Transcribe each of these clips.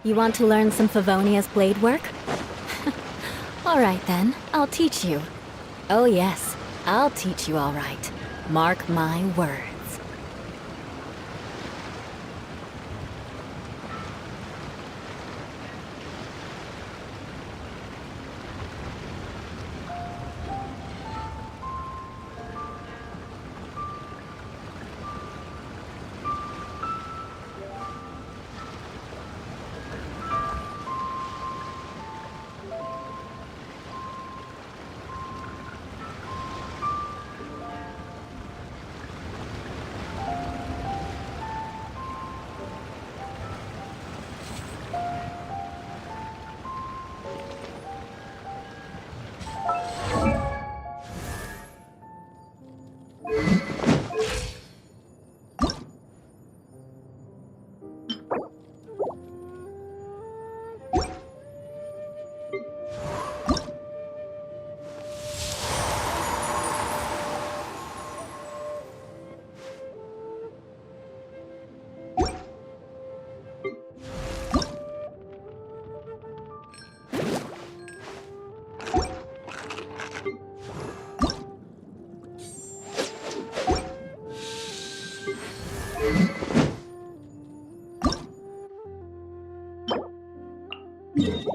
You want to learn some Favonia's blade work? Alright then, I'll teach you. Oh yes, I'll teach you alright. Mark my words.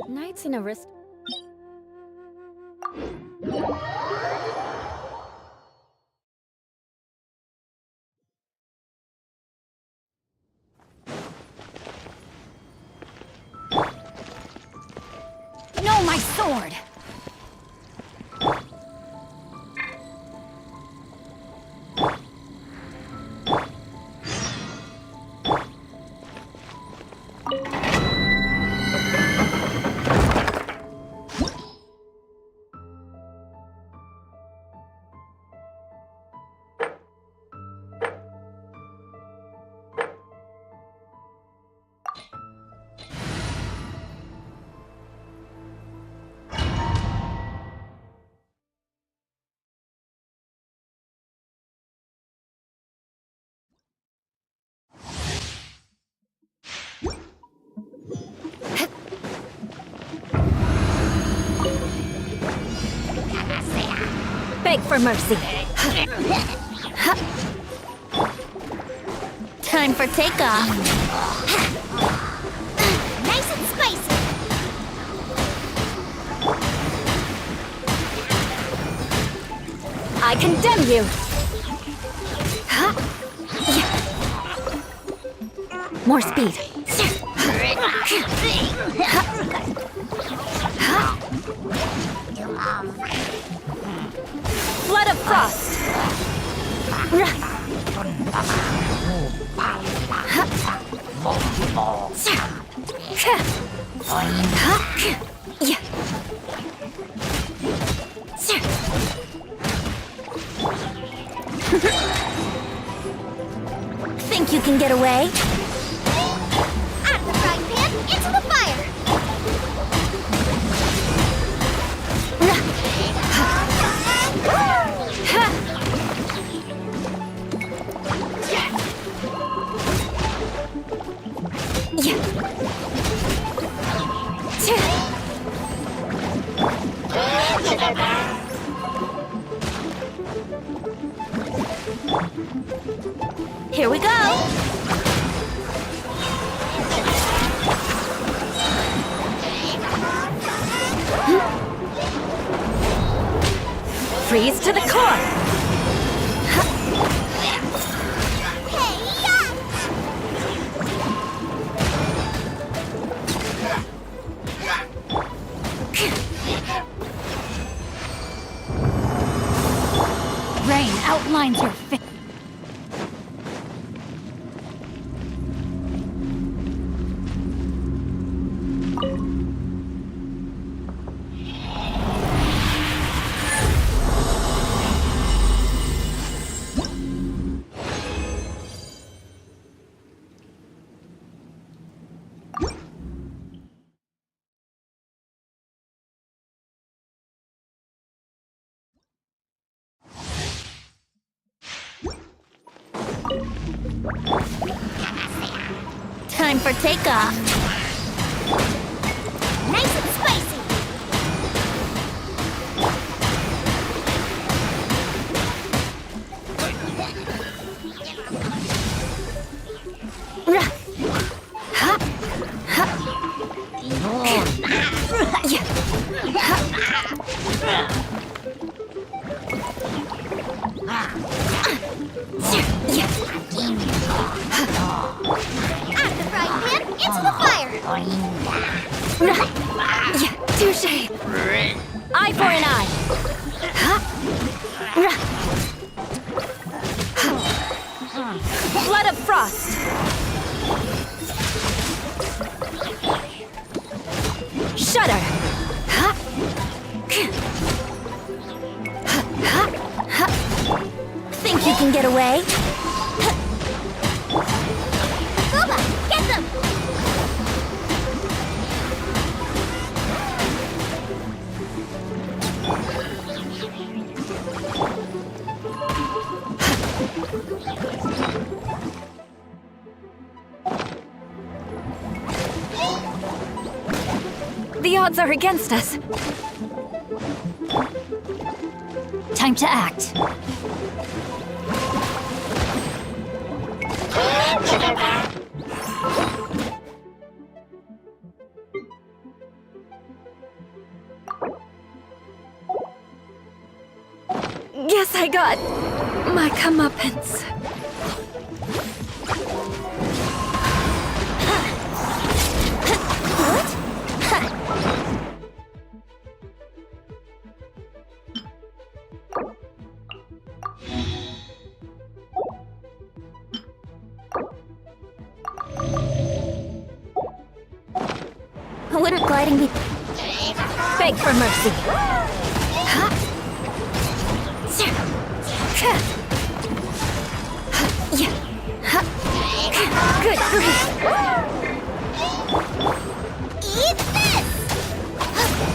Knights in a wrist. No, my sword! Beg for mercy. Time for takeoff. Nice and spicy. I condemn you. More speed. Flood of frost! Think you can get away? Out of the frying pan, into the fire! Here we go! Freeze to the core! Rain outlines your face. Time for takeoff. for an eye. Flood of frost. Shudder. Think you can get away? Gooba, get them! The odds are against us. Time to act. Guess I got my comeuppance. Wouldn't gliding be... Beg for mercy. Good grief. Eat this!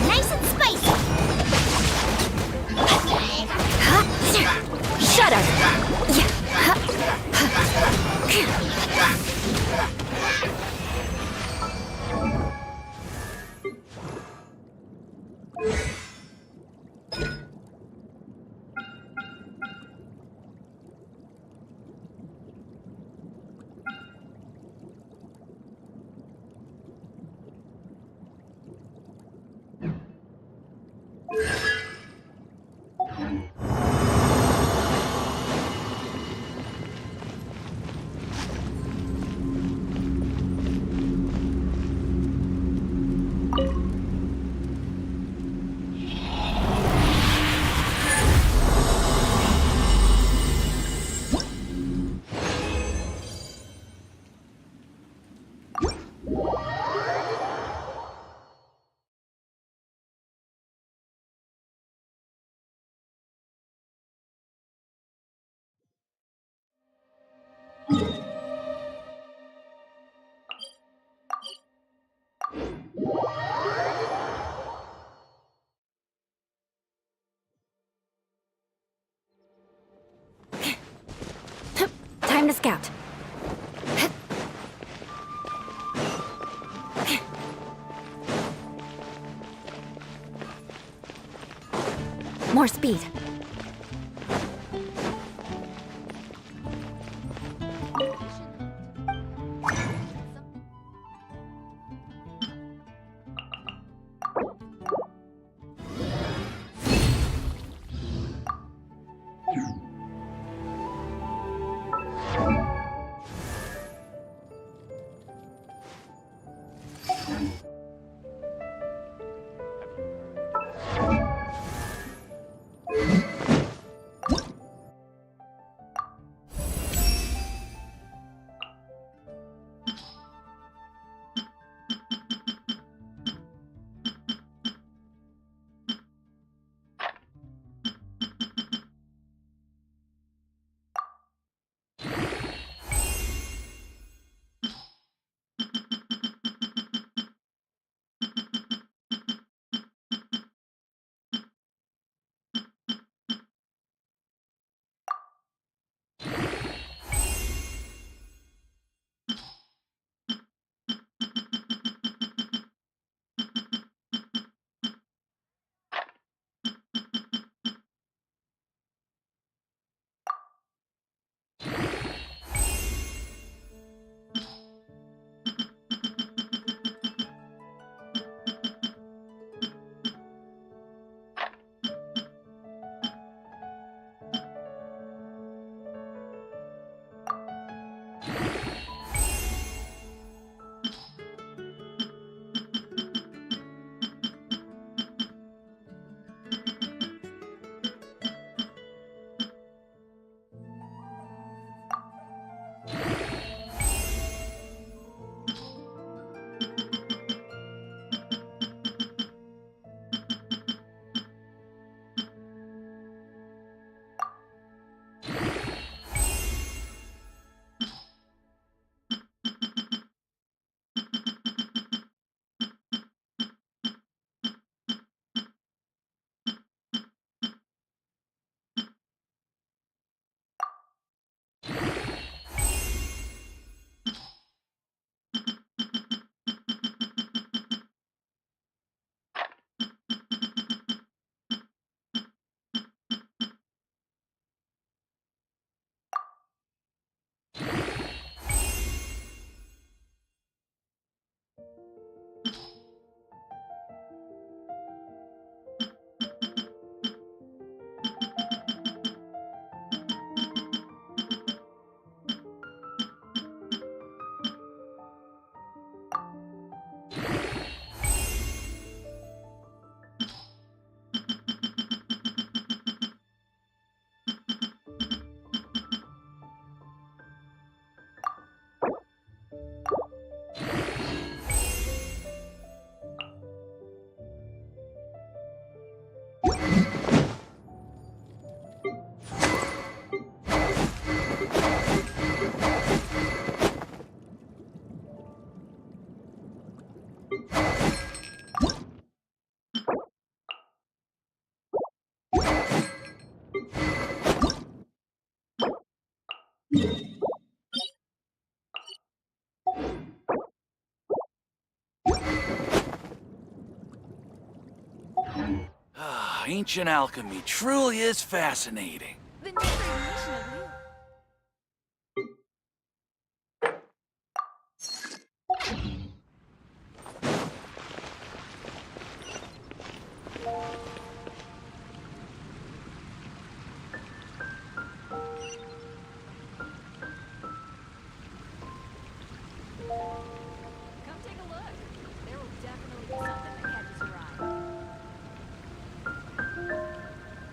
Nice and spicy. Shudder. Time to scout. More speed. Ah, ancient alchemy truly is fascinating. The next rendition of you. Come take a look. There will definitely be something that catches your eye.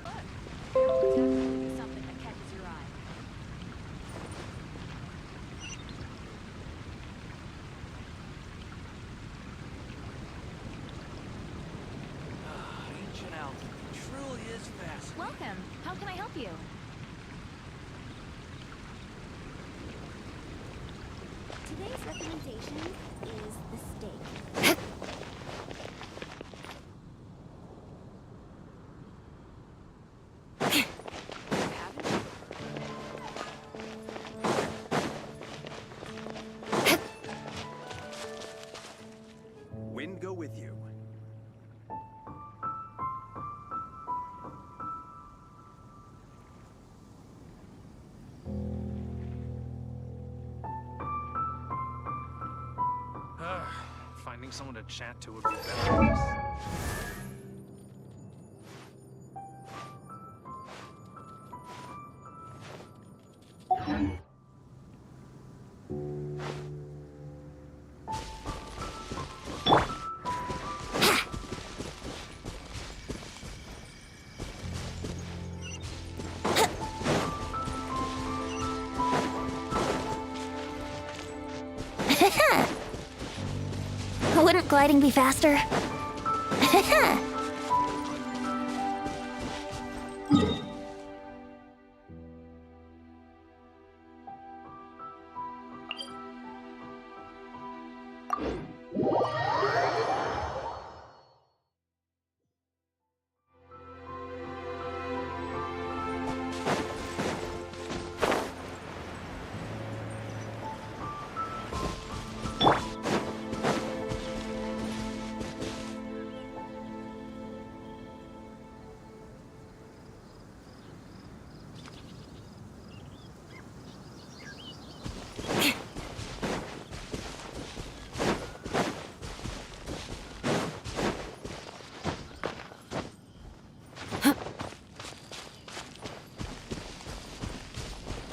Look, there will definitely be something that catches your eye. Ah, ancient alchemy truly is fascinating. Welcome. How can I help you? Today's recommendation is the steak. Wind go with you. Finding someone to chat to would be better, I guess. Wouldn't gliding be faster?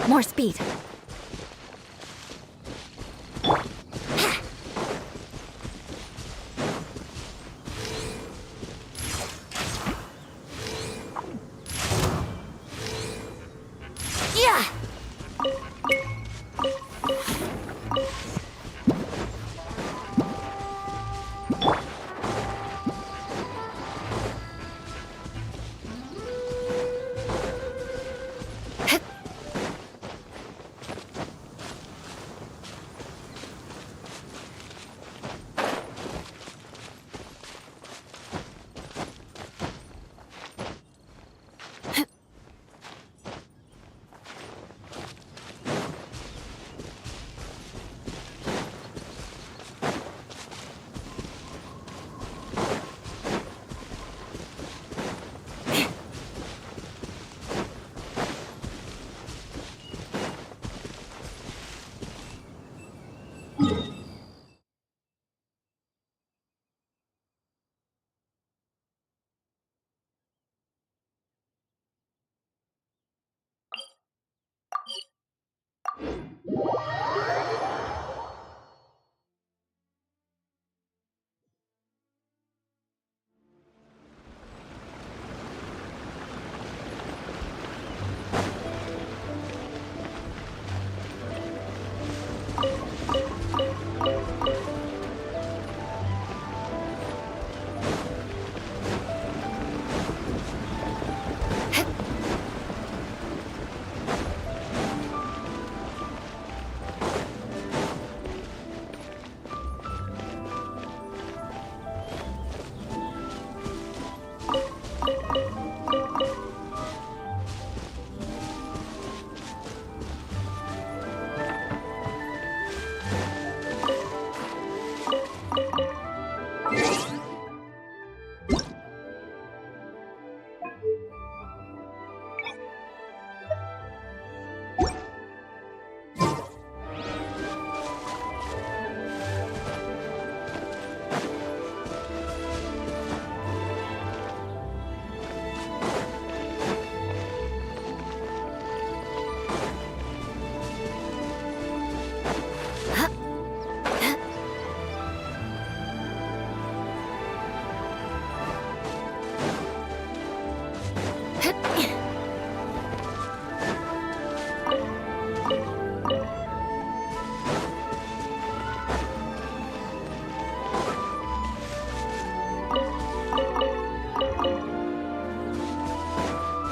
More speed. Yeah!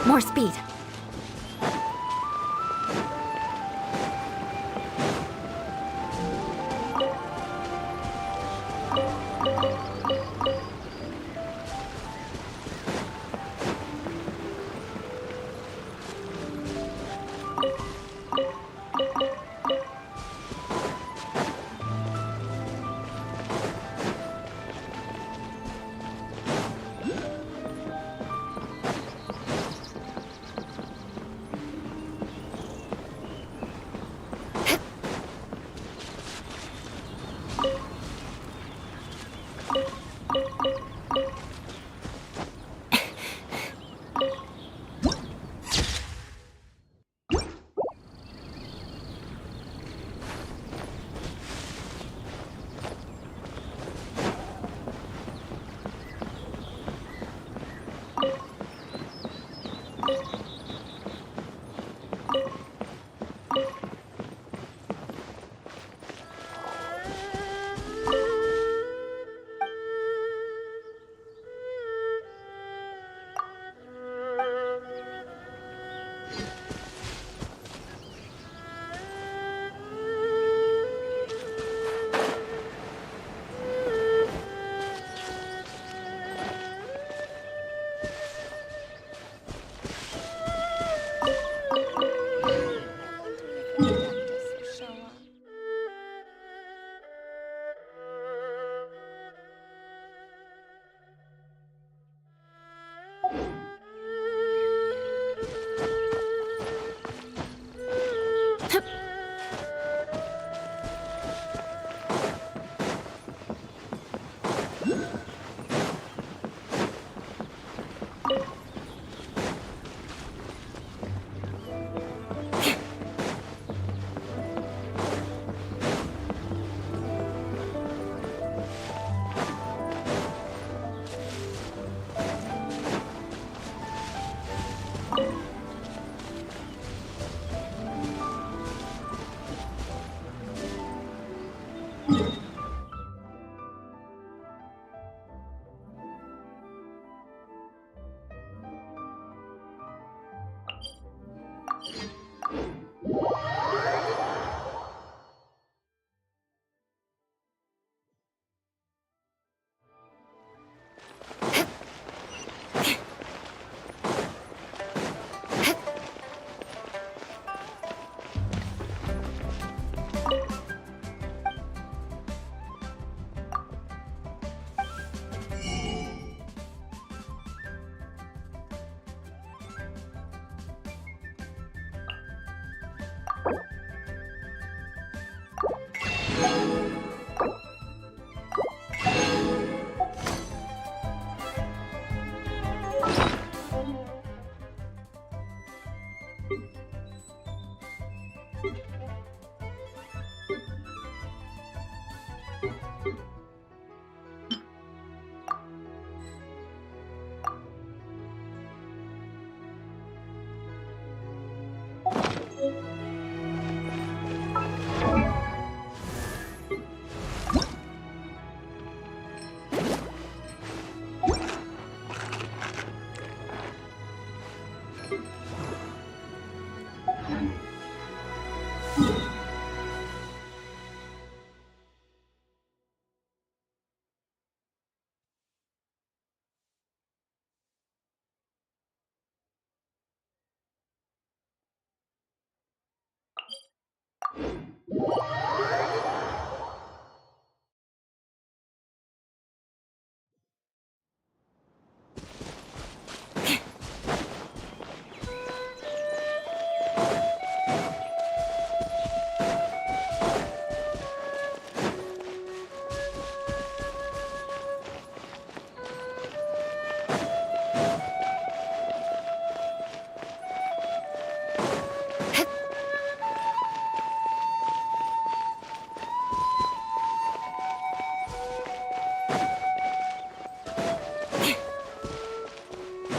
More speed.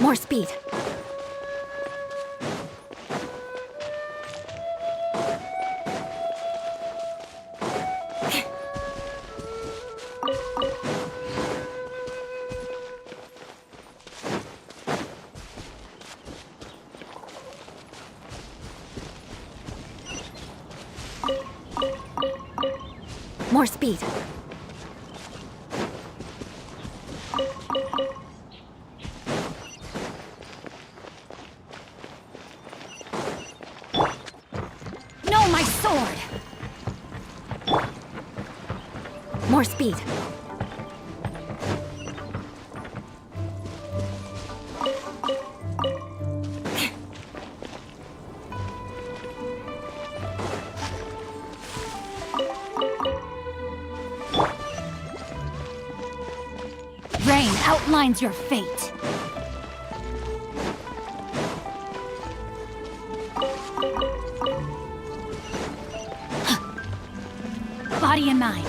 More speed. More speed. No, my sword! More speed. Rain outlines your fate. Body and mind.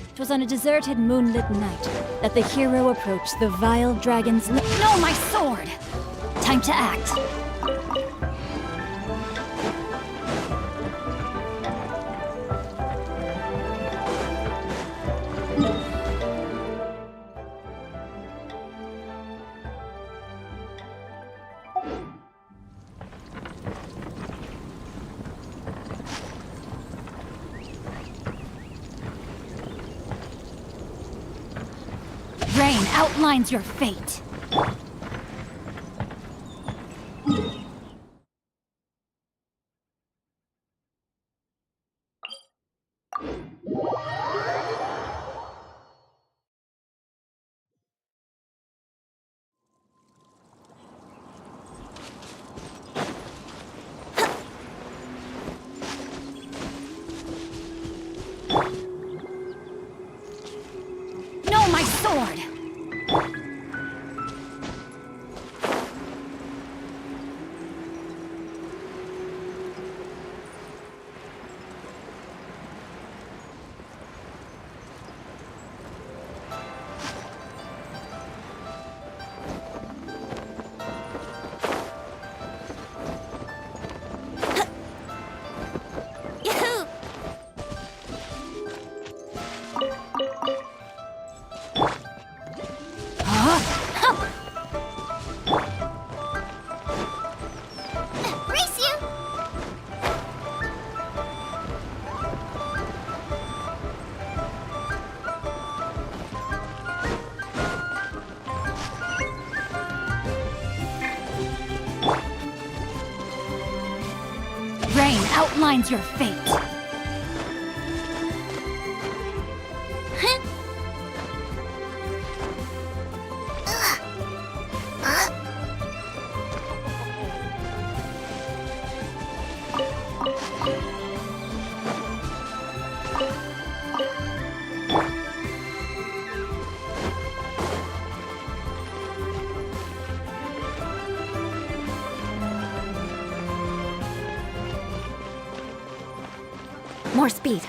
It was on a deserted moonlit night that the hero approached the vile dragon's No, my sword! Time to act. Rain outlines your fate. No, my sword! Yahoo! Race you! Rain outlines your fate. More speed.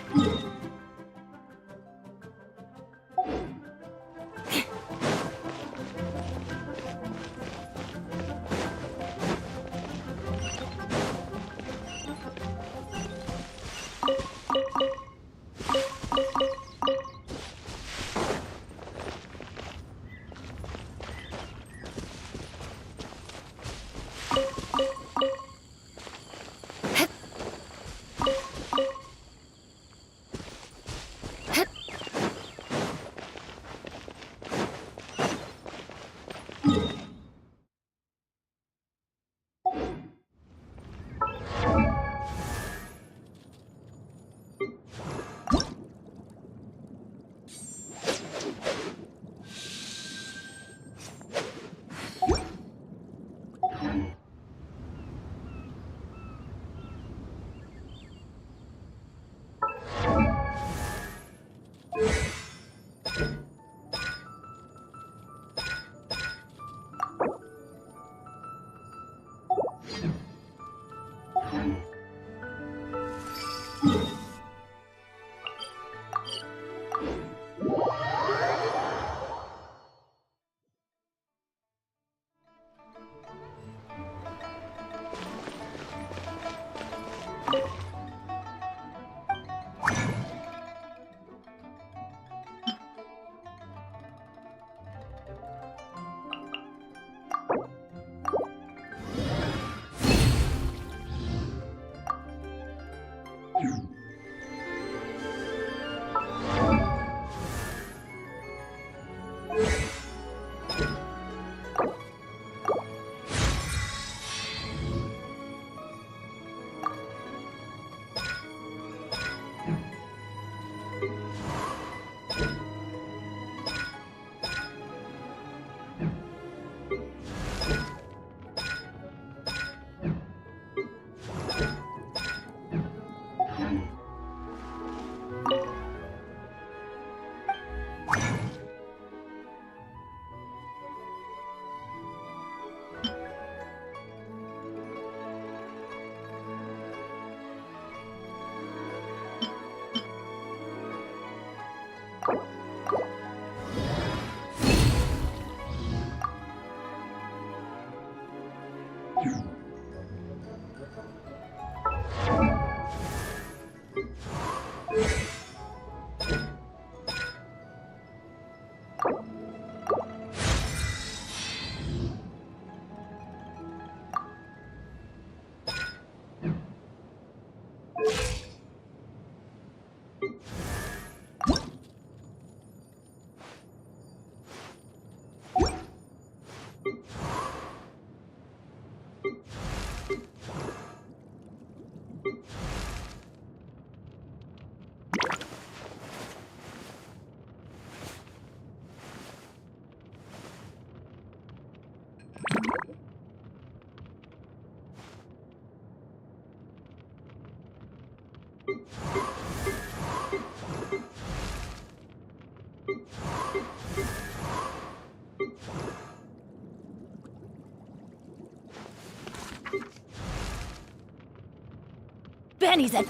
pennies and...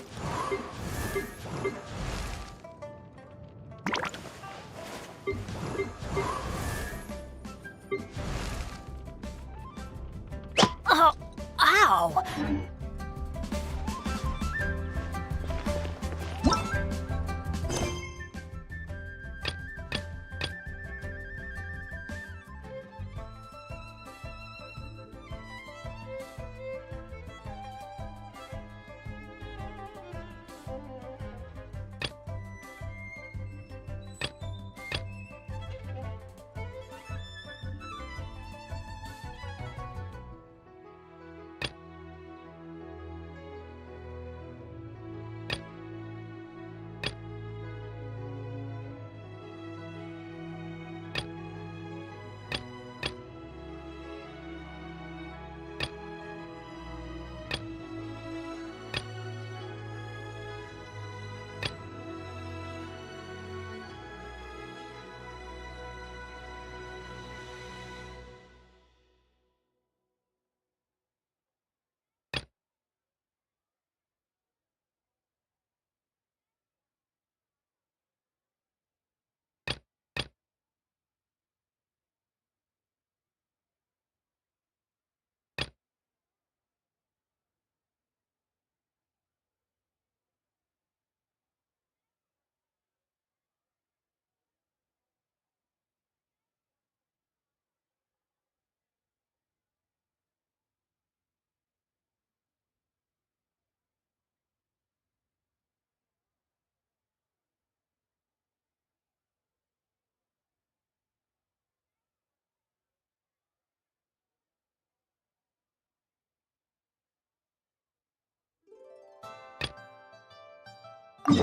Oh, ow!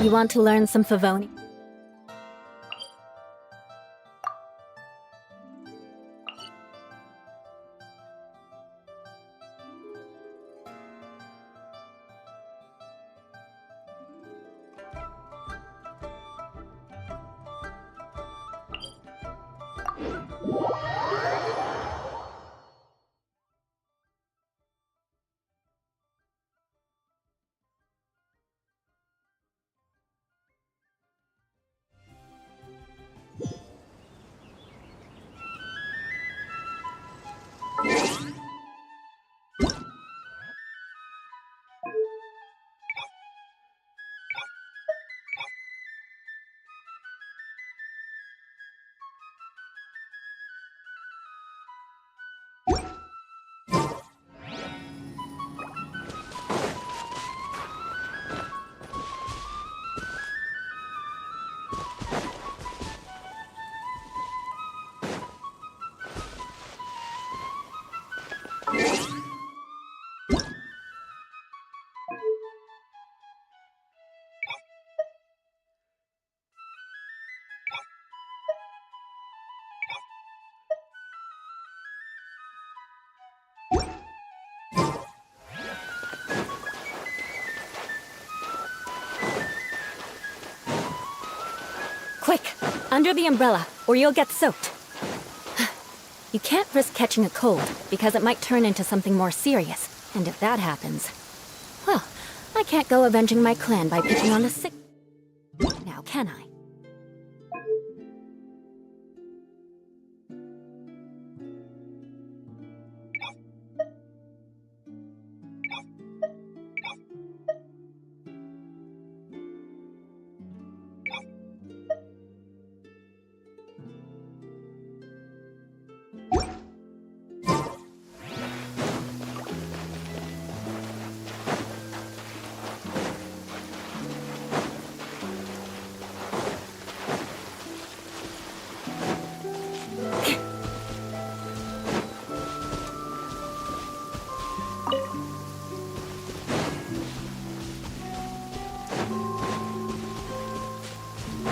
You want to learn some Favoni? Quick! Under the umbrella, or you'll get soaked. You can't risk catching a cold, because it might turn into something more serious. And if that happens... well, I can't go avenging my clan by picking on the sick... now, can I?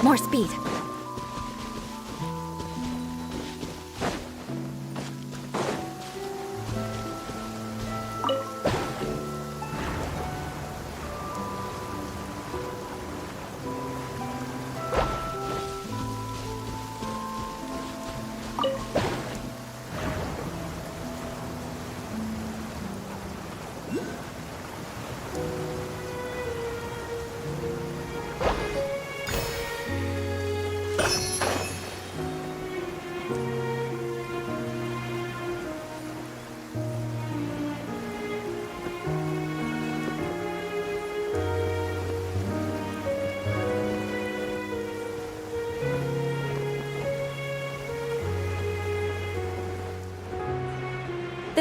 More speed.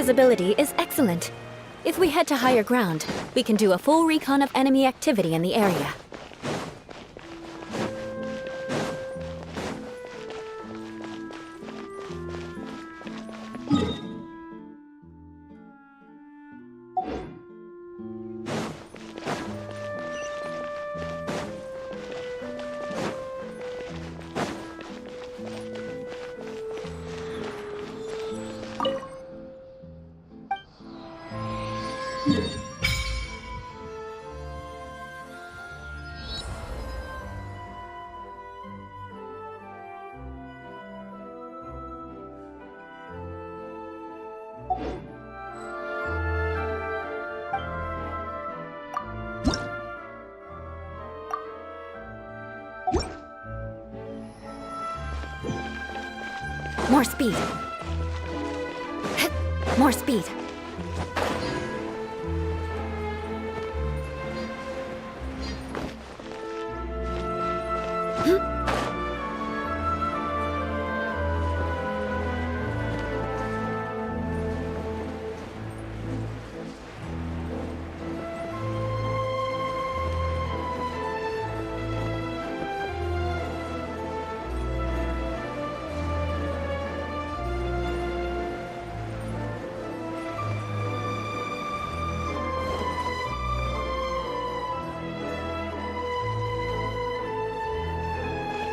visibility is excellent. If we head to higher ground, we can do a full recon of enemy activity in the area. More speed. More speed.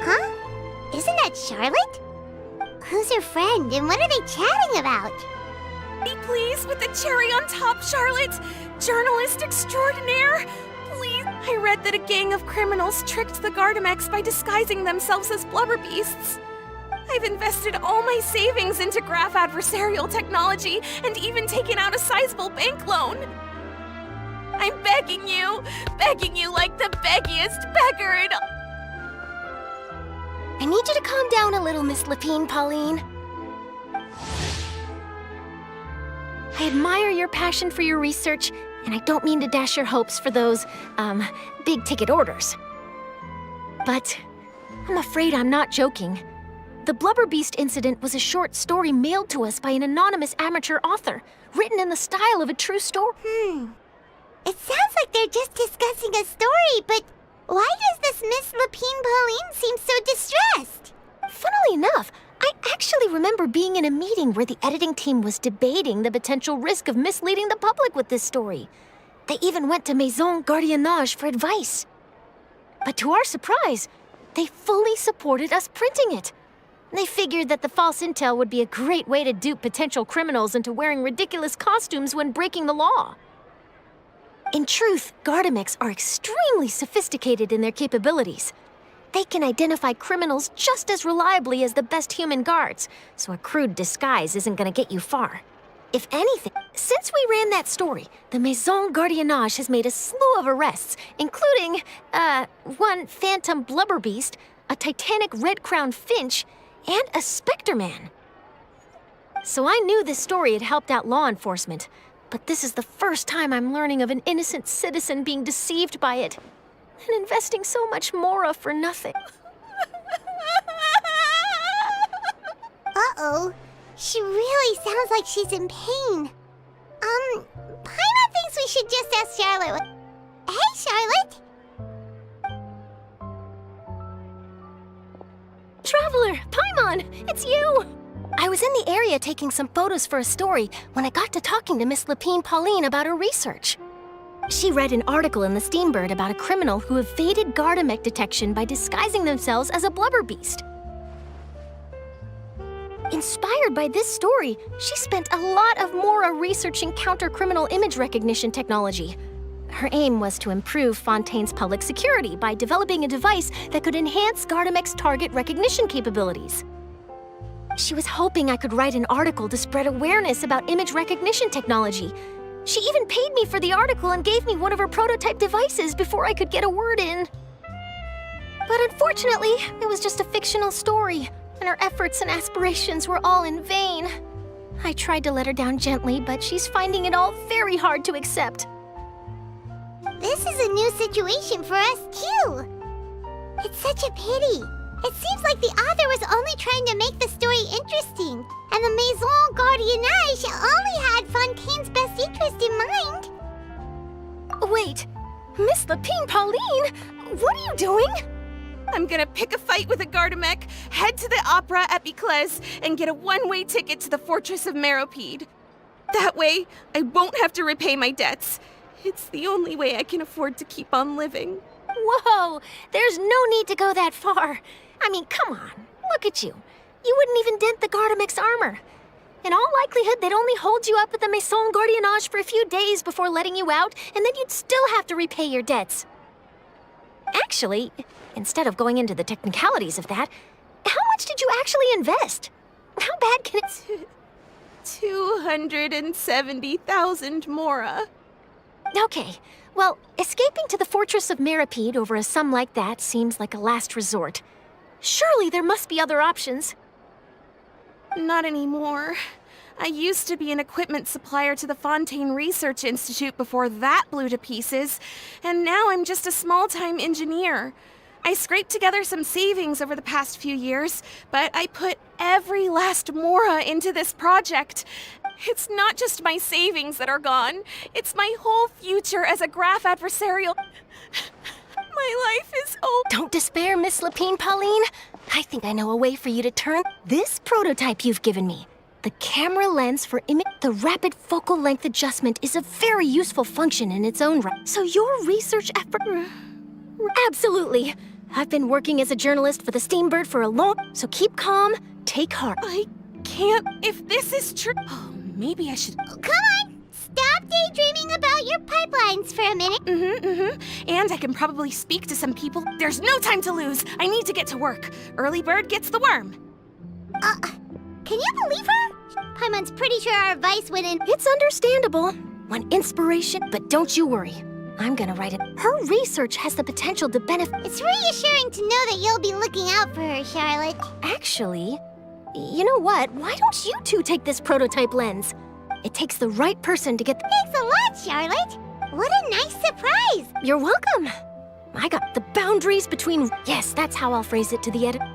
Huh? Isn't that Charlotte? Who's her friend and what are they chatting about? Be pleased with the cherry on top, Charlotte! Journalist extraordinaire! Please! I read that a gang of criminals tricked the Gardamex by disguising themselves as blubber beasts. I've invested all my savings into graph adversarial technology and even taken out a sizable bank loan. I'm begging you like the beggiest beggar in... I need you to calm down a little, Miss Lapine, Pauline. I admire your passion for your research, and I don't mean to dash your hopes for those, big-ticket orders. But I'm afraid I'm not joking. The Blubber Beast incident was a short story mailed to us by an anonymous amateur author, written in the style of a true story. It sounds like they're just discussing a story, but why does this Miss Lapine Pauline seem so distressed? Funnily enough, I actually remember being in a meeting where the editing team was debating the potential risk of misleading the public with this story. They even went to Maison Gardiennage for advice. But to our surprise, they fully supported us printing it. They figured that the false intel would be a great way to dupe potential criminals into wearing ridiculous costumes when breaking the law. In truth, Gardamex are extremely sophisticated in their capabilities. They can identify criminals just as reliably as the best human guards, so a crude disguise isn't gonna get you far. If anything, since we ran that story, the Maison Gardiennage has made a slew of arrests, including, one phantom blubber beast, a titanic red-crowned finch, and a specter man. So I knew this story had helped out law enforcement, but this is the first time I'm learning of an innocent citizen being deceived by it, and investing so much mora for nothing. Uh-oh. She really sounds like she's in pain. Paimon thinks we should just ask Charlotte. Hey, Charlotte! Traveler, Paimon, it's you! I was in the area taking some photos for a story when I got to talking to Miss Lapine Pauline about her research. She read an article in the Steambird about a criminal who evaded Gardamex detection by disguising themselves as a blubber beast. Inspired by this story, she spent a lot of mora researching counter-criminal image recognition technology. Her aim was to improve Fontaine's public security by developing a device that could enhance Gardamex target recognition capabilities. She was hoping I could write an article to spread awareness about image recognition technology. She even paid me for the article and gave me one of her prototype devices before I could get a word in. But unfortunately, it was just a fictional story, and her efforts and aspirations were all in vain. I tried to let her down gently, but she's finding it all very hard to accept. This is a new situation for us, too. It's such a pity. It seems like the author was only trying to make the story interesting, and and the Maison Gardiennage only had Fontaine's best interest in mind. Wait, Miss Lapine Pauline, what are you doing? I'm gonna pick a fight with a Gardamek, head to the Opera at Biclès, and get a one-way ticket to the Fortress of Meropide. That way, I won't have to repay my debts. It's the only way I can afford to keep on living. Whoa, there's no need to go that far. I mean, come on, look at you. You wouldn't even dent the Gardamek's armor. In all likelihood, they'd only hold you up at the Maison Gardiennage for a few days before letting you out, and then you'd still have to repay your debts. Actually, instead of going into the technicalities of that, how much did you actually invest? How bad can it... 270,000 Mora. Okay, well, escaping to the Fortress of Meropide over a sum like that seems like a last resort. Surely there must be other options. Not anymore. I used to be an equipment supplier to the Fontaine Research Institute before that blew to pieces, and now I'm just a small-time engineer. I scraped together some savings over the past few years, but I put every last Mora into this project. It's not just my savings that are gone, it's my whole future as a graph adversarial. My life is over. Don't despair, Miss Lapine Pauline. I think I know a way for you to turn this prototype you've given me. The camera lens for the rapid focal length adjustment is a very useful function in its own right. So your research effort... Absolutely. I've been working as a journalist for the Steambird for a long... So keep calm, take heart. I can't... If this is true... Oh, maybe I should... Come on! Stop daydreaming about your pipelines for a minute. And I can probably speak to some people. There's no time to lose. I need to get to work. Early bird gets the worm. Can you believe her? Paimon's pretty sure our advice went in. It's understandable. One inspiration, but don't you worry. I'm gonna write it. Her research has the potential to benefit... It's reassuring to know that you'll be looking out for her, Charlotte. Actually, you know what? Why don't you two take this prototype lens? It takes the right person to get the... Thanks a lot, Charlotte. What a nice surprise. You're welcome. I got the boundaries between... Yes, that's how I'll phrase it to the editor.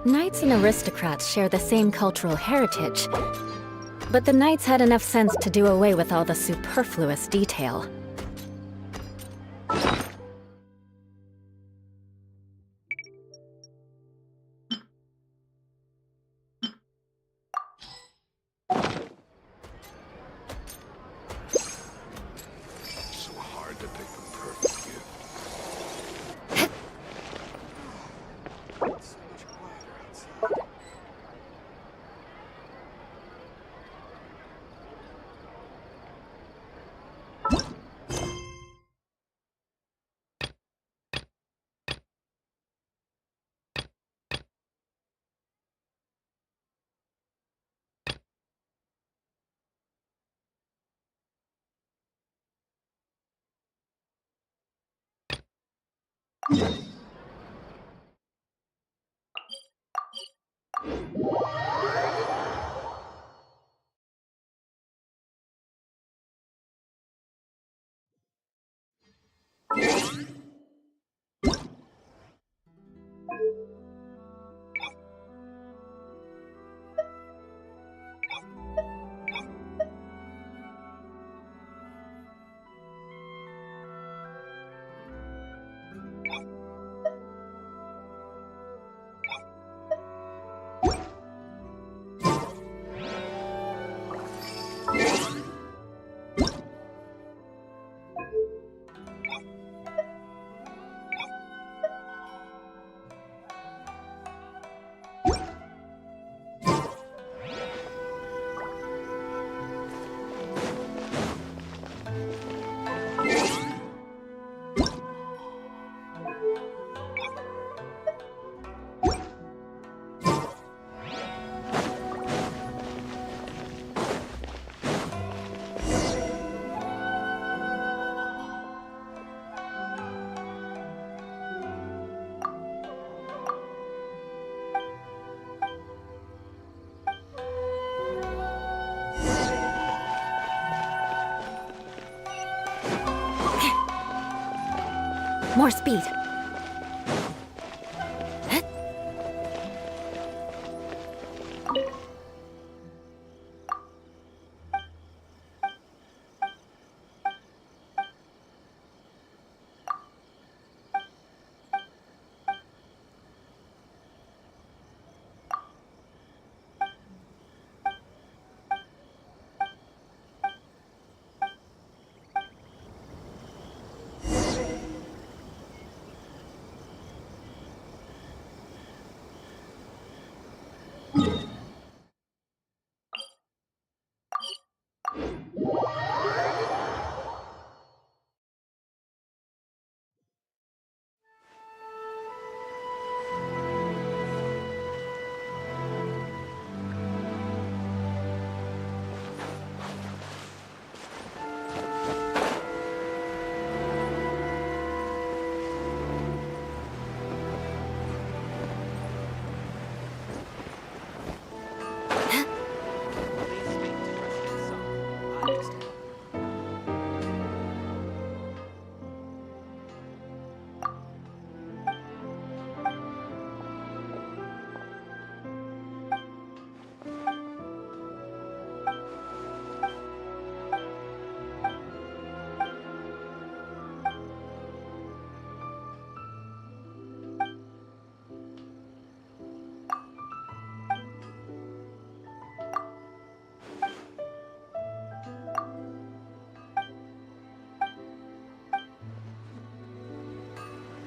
Knights and aristocrats share the same cultural heritage, but the knights had enough sense to do away with all the superfluous detail. So hard to pick the perfect gift. So much quieter outside. More speed.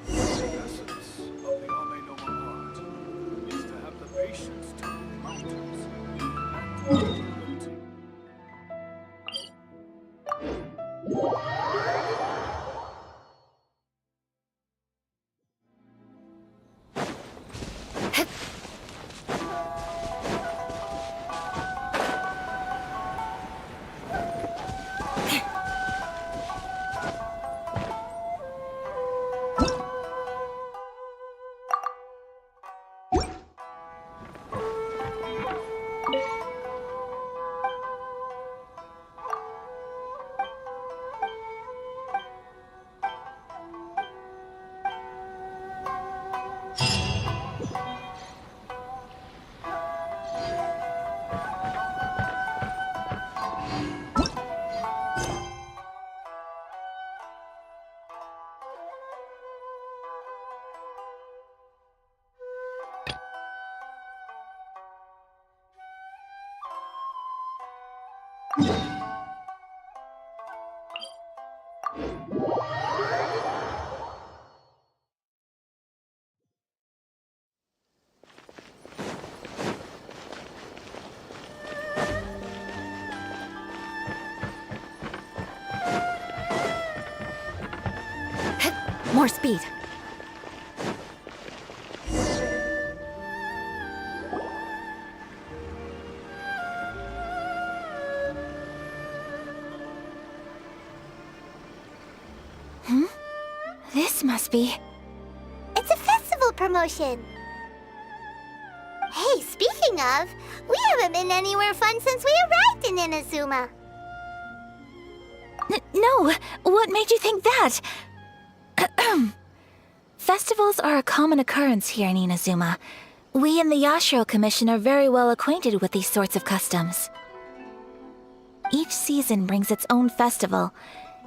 The essence of the Ame no art is to have the patience to move mountains and to humility. More speed. This must be... It's a festival promotion. Hey, speaking of, we haven't been anywhere fun since we arrived in Inazuma. No, what made you think that? Festivals are a common occurrence here in Inazuma. We in the Yashiro Commission are very well acquainted with these sorts of customs. Each season brings its own festival,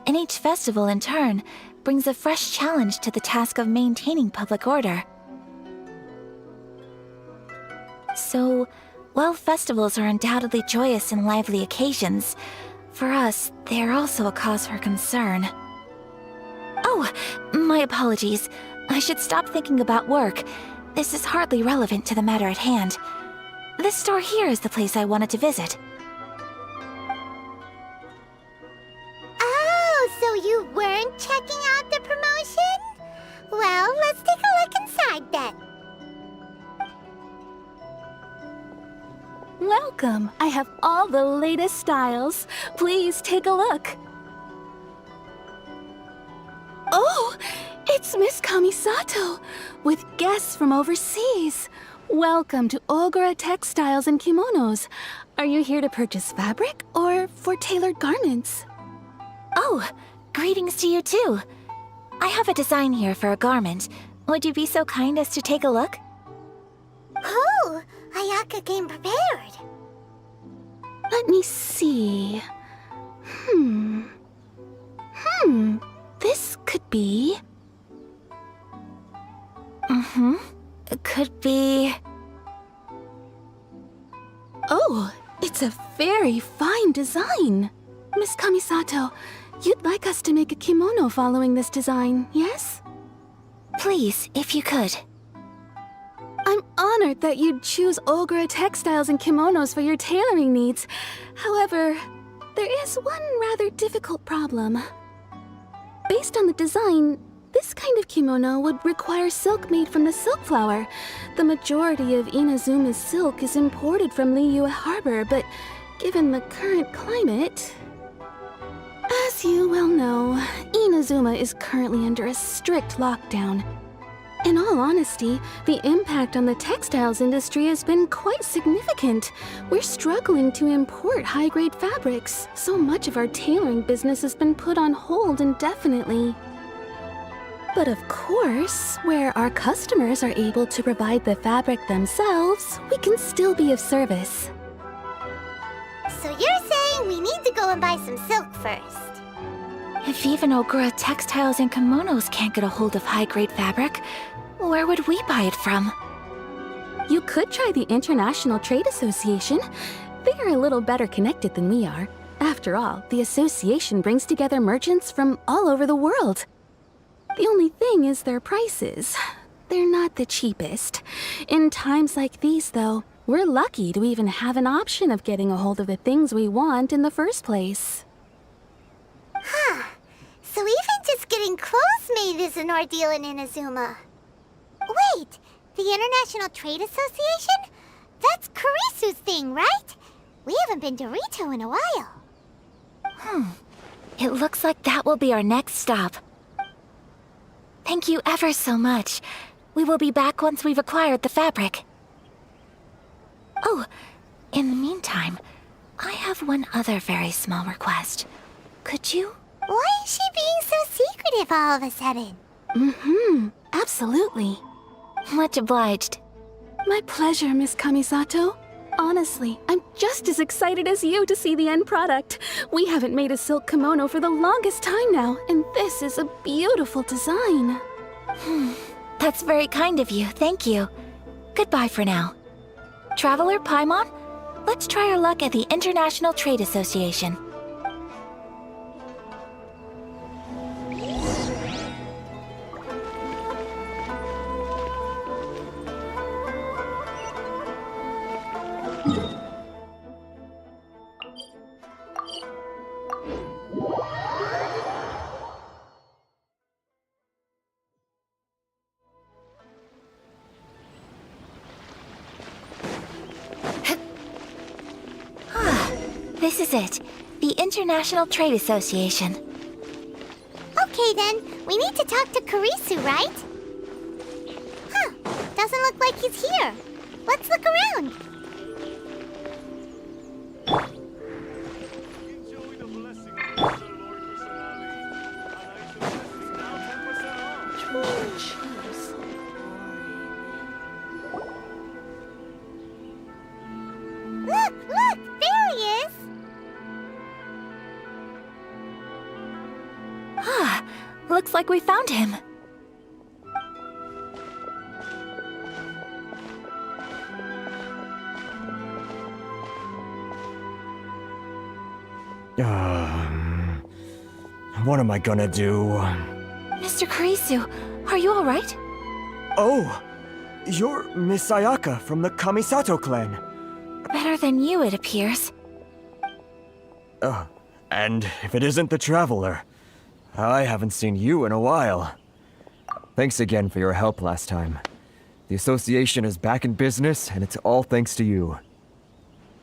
and each festival in turn brings a fresh challenge to the task of maintaining public order. So, while festivals are undoubtedly joyous and lively occasions, for us, they are also a cause for concern. Oh, my apologies. I should stop thinking about work. This is hardly relevant to the matter at hand. This store here is the place I wanted to visit. Oh, so you weren't checking out the promotion? Well, let's take a look inside then. Welcome! I have all the latest styles. Please take a look. Oh! It's Miss Kamisato, with guests from overseas. Welcome to Ogura Textiles and Kimonos. Are you here to purchase fabric or for tailored garments? Oh, greetings to you too. I have a design here for a garment. Would you be so kind as to take a look? Oh, Ayaka came prepared. Let me see. This could be... It could be... Oh, it's a very fine design. Miss Kamisato, you'd like us to make a kimono following this design, yes? Please, if you could. I'm honored that you'd choose Ogura textiles and kimonos for your tailoring needs. However, there is one rather difficult problem. Based on the design, this kind of kimono would require silk made from the silk flower. The majority of Inazuma's silk is imported from Liyue Harbor, but given the current climate... As you well know, Inazuma is currently under a strict lockdown. In all honesty, the impact on the textiles industry has been quite significant. We're struggling to import high-grade fabrics. So much of our tailoring business has been put on hold indefinitely. But of course, where our customers are able to provide the fabric themselves, we can still be of service. So you're saying we need to go and buy some silk first? If even Ogura textiles and kimonos can't get a hold of high-grade fabric, where would we buy it from? You could try the International Trade Association. They are a little better connected than we are. After all, the association brings together merchants from all over the world. The only thing is their prices. They're not the cheapest. In times like these, though, we're lucky to even have an option of getting a hold of the things we want in the first place. Huh. So even just getting clothes made is an ordeal in Inazuma. Wait, the International Trade Association? That's Kurisu's thing, right? We haven't been to Rito in a while. It looks like that will be our next stop. Thank you ever so much. We will be back once we've acquired the fabric. Oh, in the meantime, I have one other very small request. Could you? Why is she being so secretive all of a sudden? Absolutely. Much obliged. My pleasure, Miss Kamisato. Honestly, I'm just as excited as you to see the end product. We haven't made a silk kimono for the longest time now, and this is a beautiful design. That's very kind of you, thank you. Goodbye for now. Traveler Paimon, let's try our luck at the International Trade Association. This is it. The International Trade Association. Okay then, we need to talk to Kurisu, right? Huh, doesn't look like he's here. Let's look around. Enjoy the blessing of the Lord personally. And I shall is now 10% off. Look, there he is. Looks like we found him. What am I gonna do? Mr. Kurisu, are you alright? Oh! You're Miss Ayaka from the Kamisato clan. Better than you, it appears. And if it isn't the Traveler, I haven't seen you in a while. Thanks again for your help last time. The association is back in business, and it's all thanks to you.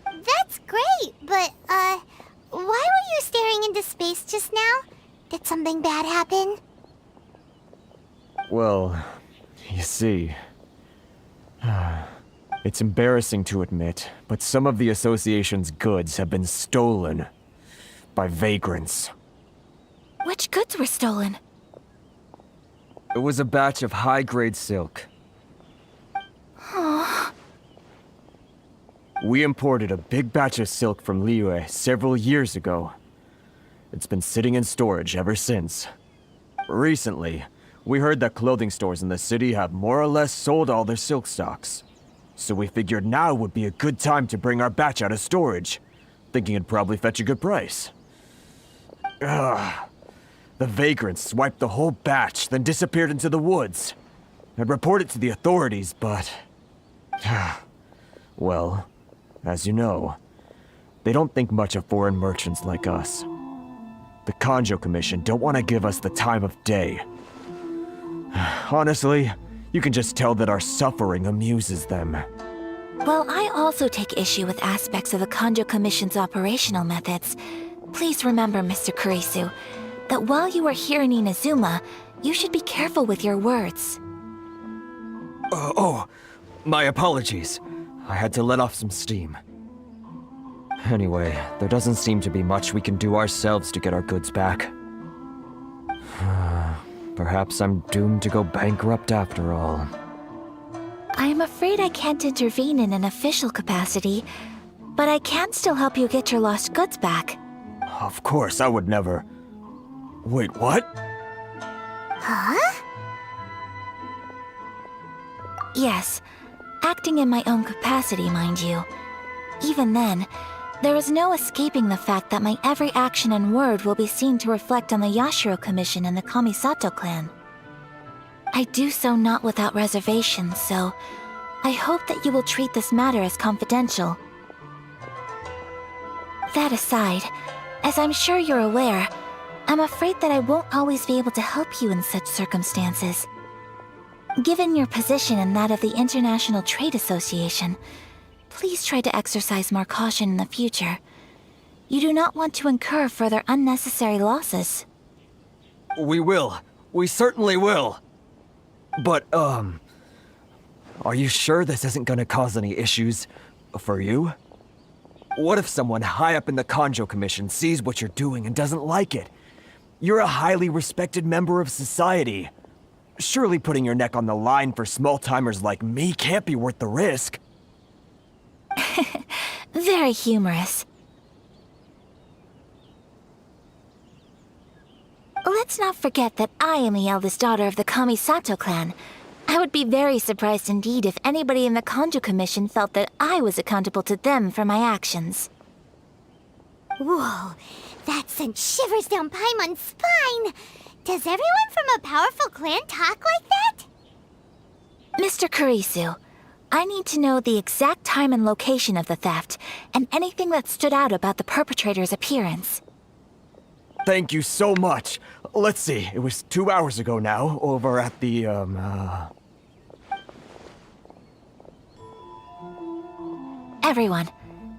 That's great, but, why were you staring into space just now? Did something bad happen? Well, you see... It's embarrassing to admit, but some of the association's goods have been stolen by vagrants. Which goods were stolen? It was a batch of high-grade silk. We imported a big batch of silk from Liyue several years ago. It's been sitting in storage ever since. Recently, we heard that clothing stores in the city have more or less sold all their silk stocks. So we figured now would be a good time to bring our batch out of storage, thinking it'd probably fetch a good price. Ugh. The vagrants swiped the whole batch, then disappeared into the woods. I'd report it to the authorities, but... well, as you know, they don't think much of foreign merchants like us. The Kanjo Commission don't want to give us the time of day. Honestly, you can just tell that our suffering amuses them. Well, I also take issue with aspects of the Kanjo Commission's operational methods. Please remember, Mr. Kurisu, that while you are here in Inazuma, you should be careful with your words. My apologies. I had to let off some steam. Anyway, there doesn't seem to be much we can do ourselves to get our goods back. Perhaps I'm doomed to go bankrupt after all. I am afraid I can't intervene in an official capacity, but I can still help you get your lost goods back. Of course, I would never... Wait, what? Huh? Yes, acting in my own capacity, mind you. Even then, there is no escaping the fact that my every action and word will be seen to reflect on the Yashiro Commission and the Kamisato clan. I do so not without reservations, so I hope that you will treat this matter as confidential. That aside, as I'm sure you're aware, I'm afraid that I won't always be able to help you in such circumstances. Given your position and that of the International Trade Association, please try to exercise more caution in the future. You do not want to incur further unnecessary losses. We will. We certainly will. But, are you sure this isn't gonna cause any issues for you? What if someone high up in the Kanjo Commission sees what you're doing and doesn't like it? You're a highly respected member of society. Surely putting your neck on the line for small-timers like me can't be worth the risk. Very humorous. Let's not forget that I am the eldest daughter of the Kamisato clan. I would be very surprised indeed if anybody in the Kanjo Commission felt that I was accountable to them for my actions. Whoa, that sent shivers down Paimon's spine. Does everyone from a powerful clan talk like that? Mr. Kurisu, I need to know the exact time and location of the theft, and anything that stood out about the perpetrator's appearance. Thank you so much. Let's see, it was 2 hours ago now, over at the, Everyone,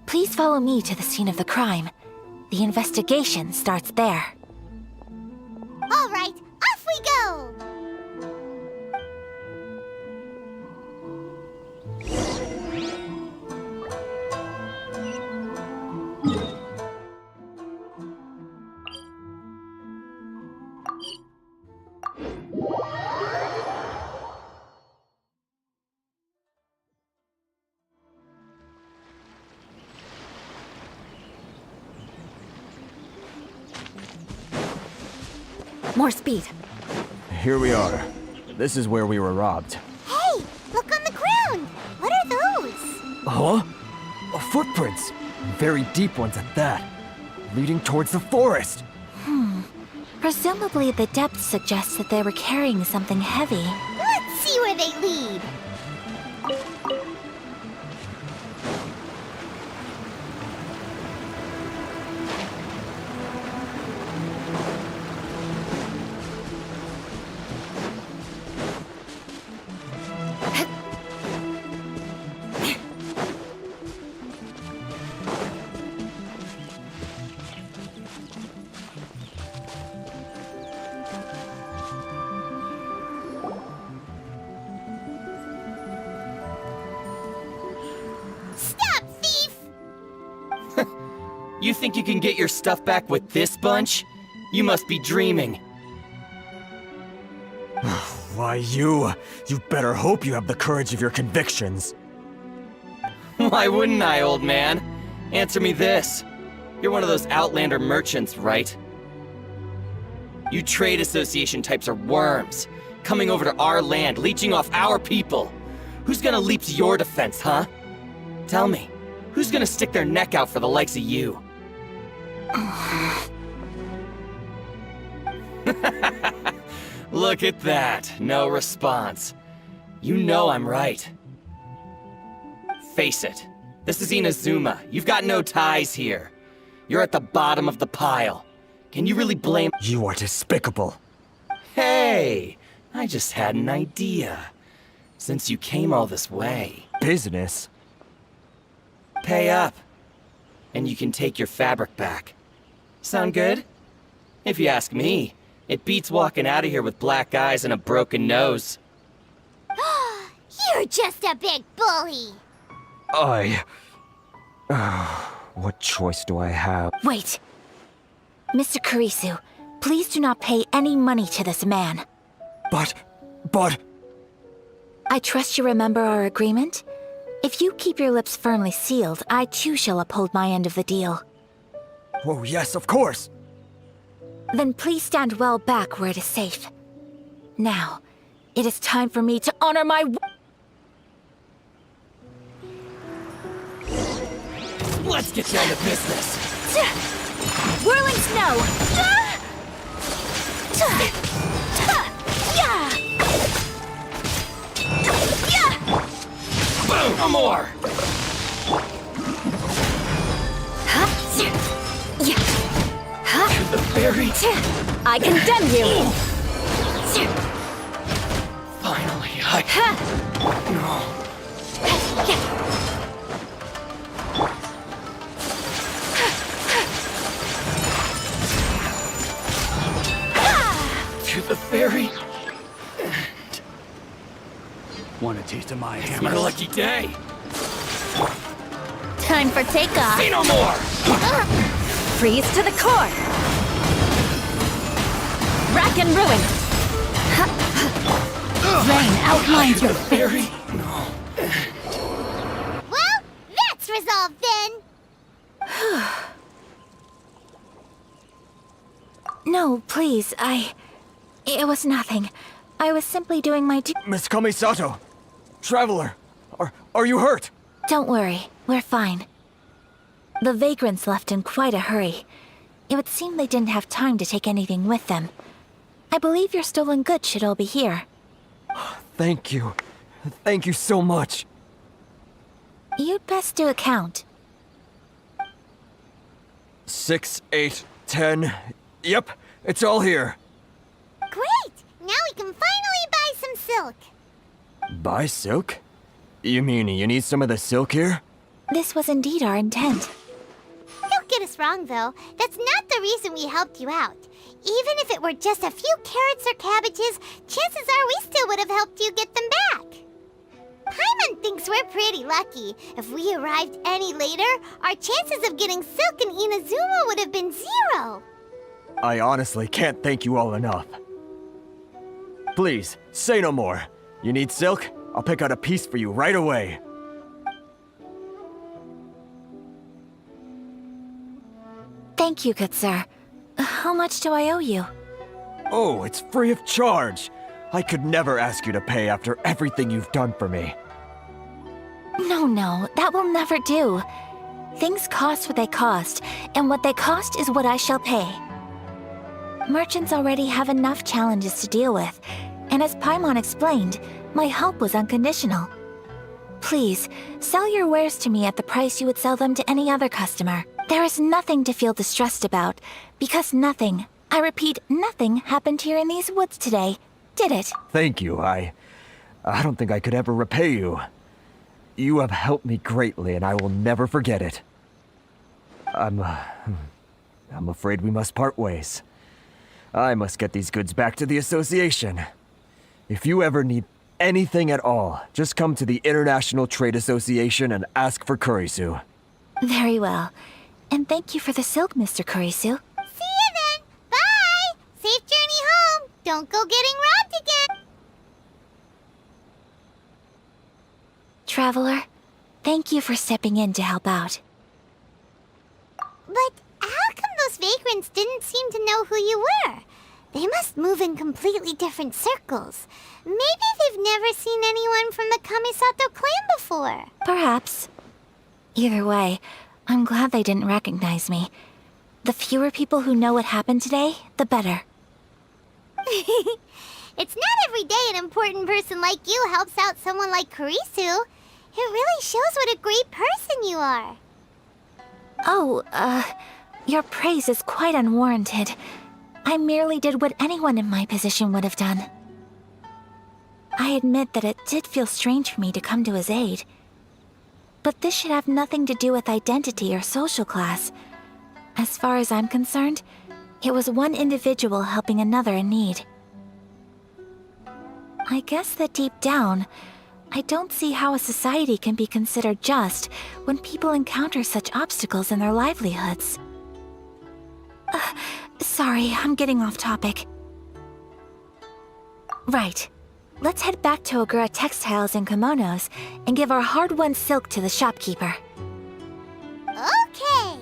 please follow me to the scene of the crime. The investigation starts there. All right, off we go! More speed. here we are. This is where we were robbed. Hey, look on the ground! What are those? Huh? Footprints! Very deep ones at that. Leading towards the forest. Presumably the depth suggests that they were carrying something heavy. Let's see where they lead. You think you can get your stuff back with this bunch? You must be dreaming. Why, you better hope you have the courage of your convictions. Why wouldn't I, old man? Answer me this. You're one of those Outlander merchants, right? You trade association types are worms, coming over to our land, leeching off our people. Who's gonna leap to your defense, huh? Tell me, who's gonna stick their neck out for the likes of you? Look at that, no response. You know I'm right. Face it, this is Inazuma. You've got no ties here. You're at the bottom of the pile. Can you really blame— You are despicable. Hey, I just had an idea. Since you came all this way, Business? pay up. And you can take your fabric back. Sound good? If you ask me, it beats walking out of here with black eyes and a broken nose. You're just a big bully. What choice do I have? Wait. Mr. Kurisu, please do not pay any money to this man. But... I trust you remember our agreement? If you keep your lips firmly sealed, I too shall uphold my end of the deal. Oh, yes, of course. Then please stand well back where it is safe. Now, it is time for me to honor my— Let's get down to business. Whirling snow! Boom! No more! The fairy! I condemn you! Finally, To the fairy! Want a taste of my It's my lucky day! Time for takeoff. Say no more! Freeze to the core! Rack and ruin! Rain outlines your Fairy? Well, that's resolved then. No, please, It was nothing. I was simply doing my Miss Kamisato! Traveler! Are you hurt? Don't worry, we're fine. The vagrants left in quite a hurry. It would seem they didn't have time to take anything with them. I believe your stolen goods should all be here. Thank you. Thank you so much. You'd best do a count. 6, 8, 10. Yep, it's all here. Great! Now we can finally buy some silk. Buy silk? You mean you need some of the silk here? This was indeed our intent. Don't get us wrong, though. That's not the reason we helped you out. Even if it were just a few carrots or cabbages, chances are we still would have helped you get them back. Paimon thinks we're pretty lucky. If we arrived any later, our chances of getting silk in Inazuma would have been 0. I honestly can't thank you all enough. Please, say no more. You need silk? I'll pick out a piece for you right away. Thank you, good sir. How much do I owe you? Oh, it's free of charge. I could never ask you to pay after everything you've done for me. No, that will never do. Things cost what they cost, and what they cost is what I shall pay. Merchants already have enough challenges to deal with, and as Paimon explained, my help was unconditional. Please, sell your wares to me at the price you would sell them to any other customer. There is nothing to feel distressed about, because nothing, I repeat, nothing happened here in these woods today, did it? Thank you. I don't think I could ever repay you. You have helped me greatly, and I will never forget it. I'm afraid we must part ways. I must get these goods back to the association. If you ever need anything at all, just come to the International Trade Association and ask for Kurisu. Very well. And thank you for the silk, Mr. Kurisu. See you then. Bye. Safe journey home. Don't go getting robbed again. Traveler. Thank you for stepping in to help out. But how come those vagrants didn't seem to know who you were? They must move in completely different circles. Maybe they've never seen anyone from the Kamisato clan before. Perhaps. Either way, I'm glad they didn't recognize me. The fewer people who know what happened today, the better. It's not every day an important person like you helps out someone like Kurisu. It really shows what a great person you are. Oh, your praise is quite unwarranted. I merely did what anyone in my position would have done. I admit that it did feel strange for me to come to his aid. But this should have nothing to do with identity or social class. As far as I'm concerned, it was one individual helping another in need. I guess that deep down, I don't see how a society can be considered just when people encounter such obstacles in their livelihoods. Sorry, I'm getting off topic. Right. Let's head back to Ogura Textiles and Kimonos and give our hard-won silk to the shopkeeper. Okay.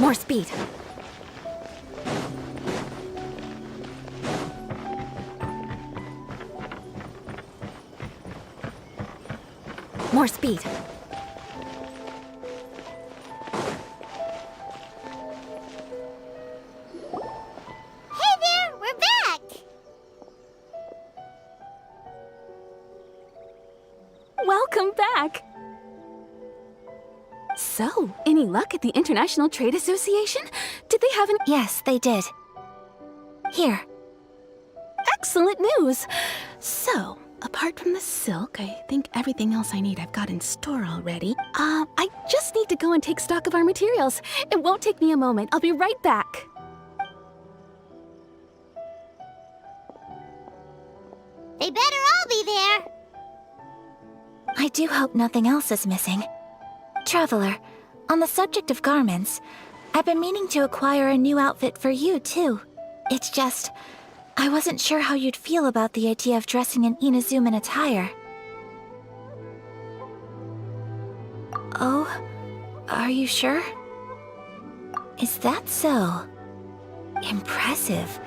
More speed. More speed. Hey there, we're back! Welcome back! So, any luck at the International Trade Association? Did they have an... Yes, they did. Here. Excellent news! So, apart from the silk, I think everything else I need I've got in store already. I just need to go and take stock of our materials. It won't take me a moment. I'll be right back. They better all be there. I do hope nothing else is missing. Traveler, on the subject of garments, I've been meaning to acquire a new outfit for you, too. It's just, I wasn't sure how you'd feel about the idea of dressing in Inazuman attire. Oh, are you sure? Is that so? Impressive.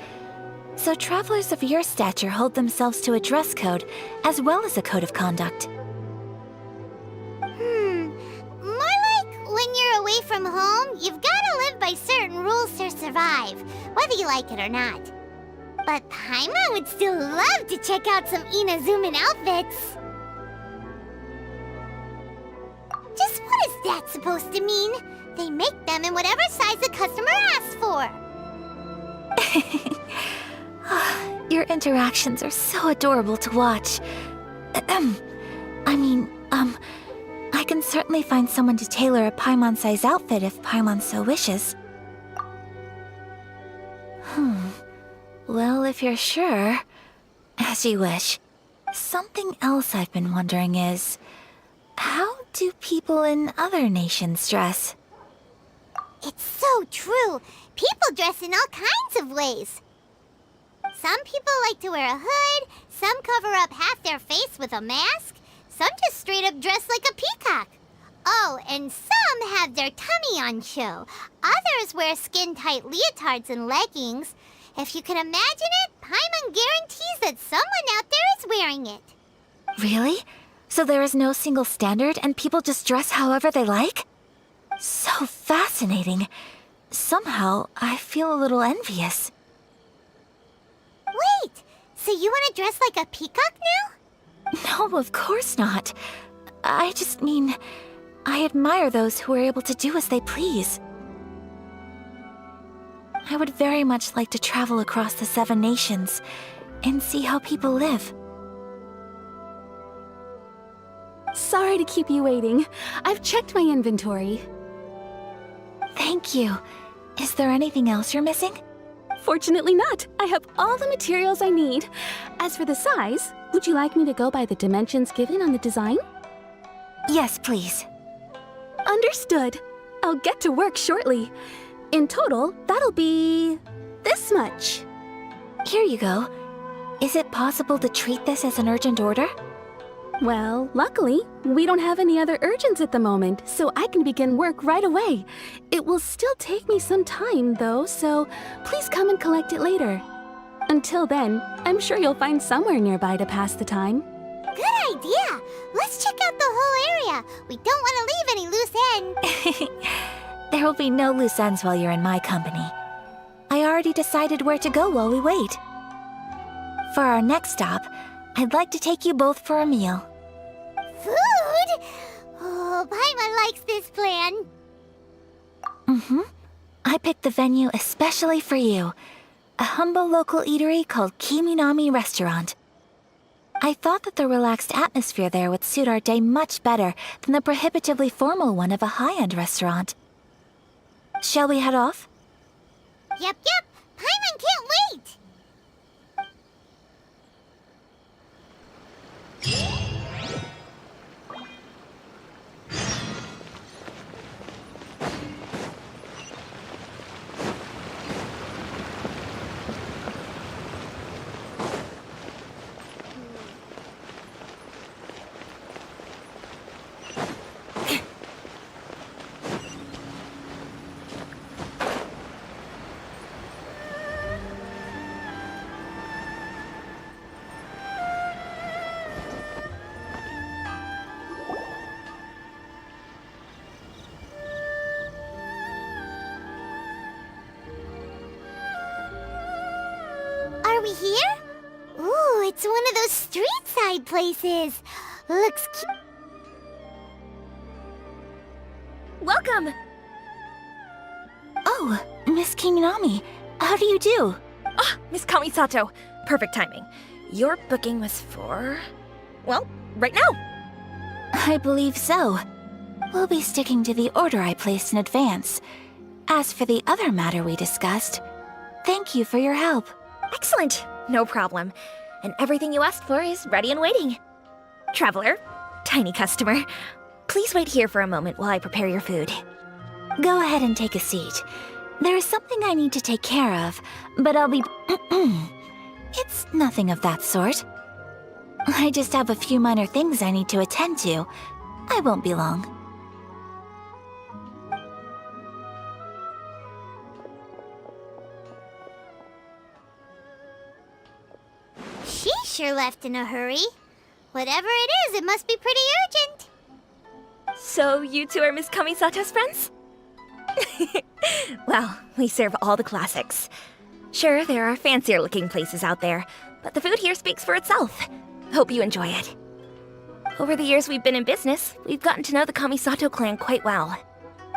So travelers of your stature hold themselves to a dress code, as well as a code of conduct. More like when you're away from home, you've gotta live by certain rules to survive, whether you like it or not. But Paimon would still love to check out some Inazuman outfits. Just what is that supposed to mean? They make them in whatever size the customer asks for. Your interactions are so adorable to watch. I can certainly find someone to tailor a Paimon-size outfit if Paimon so wishes. Well, if you're sure, as you wish. Something else I've been wondering is, how do people in other nations dress? It's so true. People dress in all kinds of ways. Some people like to wear a hood, some cover up half their face with a mask, some just straight up dress like a peacock. Oh, and some have their tummy on show. Others wear skin-tight leotards and leggings. If you can imagine it, Paimon guarantees that someone out there is wearing it. Really? So there is no single standard and people just dress however they like? So fascinating. Somehow, I feel a little envious. Wait, so you want to dress like a peacock now? No, of course not. I just mean, I admire those who are able to do as they please. I would very much like to travel across the 7 nations and see how people live. Sorry to keep you waiting. I've checked my inventory. Thank you. Is there anything else you're missing? Fortunately not. I have all the materials I need. As for the size, would you like me to go by the dimensions given on the design? Yes, please. Understood. I'll get to work shortly. In total, that'll be this much. Here you go. Is it possible to treat this as an urgent order? Well, luckily, we don't have any other urgents at the moment, so I can begin work right away. It will still take me some time, though, so please come and collect it later. Until then, I'm sure you'll find somewhere nearby to pass the time. Good idea! Let's check out the whole area. We don't want to leave any loose ends. There will be no loose ends while you're in my company. I already decided where to go while we wait. For our next stop, I'd like to take you both for a meal. Food? Oh, Paimon likes this plan. I picked the venue especially for you. A humble local eatery called Kiminami Restaurant. I thought that the relaxed atmosphere there would suit our day much better than the prohibitively formal one of a high-end restaurant. Shall we head off? Yep. Paimon can't wait! Are we here? Ooh, it's one of those street-side places. Looks cute. Welcome! Oh, Miss Kiminami, how do you do? Ah, Miss Kamisato. Perfect timing. Your booking was for... well, right now. I believe so. We'll be sticking to the order I placed in advance. As for the other matter we discussed, thank you for your help. Excellent. No problem. And everything you asked for is ready and waiting. Traveler, tiny customer, please wait here for a moment while I prepare your food. Go ahead and take a seat. There is something I need to take care of, but I'll be... It's nothing of that sort. I just have a few minor things I need to attend to. I won't be long. She sure left in a hurry. Whatever it is, it must be pretty urgent. So you two are Miss Kamisato's friends? Well, we serve all the classics. Sure, there are fancier looking places out there, but the food here speaks for itself. Hope you enjoy it. Over the years we've been in business, we've gotten to know the Kamisato clan quite well.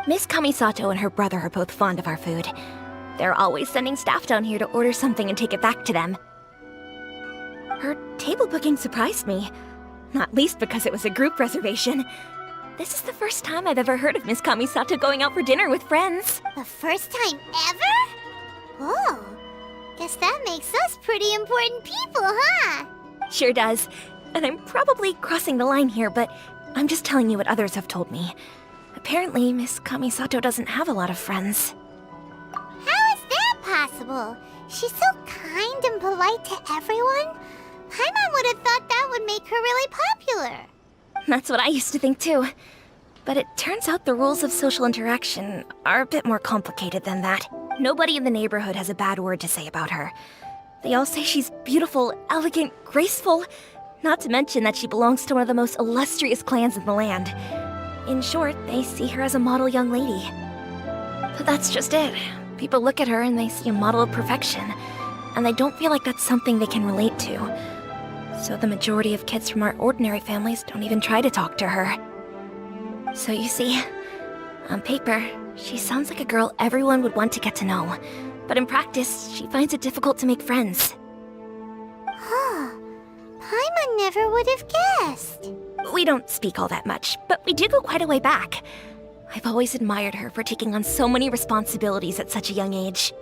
Miss Kamisato and her brother are both fond of our food. They're always sending staff down here to order something and take it back to them. Her table booking surprised me, not least because it was a group reservation. This is the first time I've ever heard of Miss Kamisato going out for dinner with friends. The first time ever? Oh, guess that makes us pretty important people, huh? Sure does. And I'm probably crossing the line here, but I'm just telling you what others have told me. Apparently, Miss Kamisato doesn't have a lot of friends. How is that possible? She's so kind and polite to everyone. Paimon would have thought that would make her really popular. That's what I used to think too. But it turns out the rules of social interaction are a bit more complicated than that. Nobody in the neighborhood has a bad word to say about her. They all say she's beautiful, elegant, graceful, not to mention that she belongs to one of the most illustrious clans in the land. In short, they see her as a model young lady. But that's just it. People look at her and they see a model of perfection, and they don't feel like that's something they can relate to. So the majority of kids from our ordinary families don't even try to talk to her. So you see, on paper, she sounds like a girl everyone would want to get to know. But in practice, she finds it difficult to make friends. Huh. Paimon never would have guessed. We don't speak all that much, but we do go quite a way back. I've always admired her for taking on so many responsibilities at such a young age.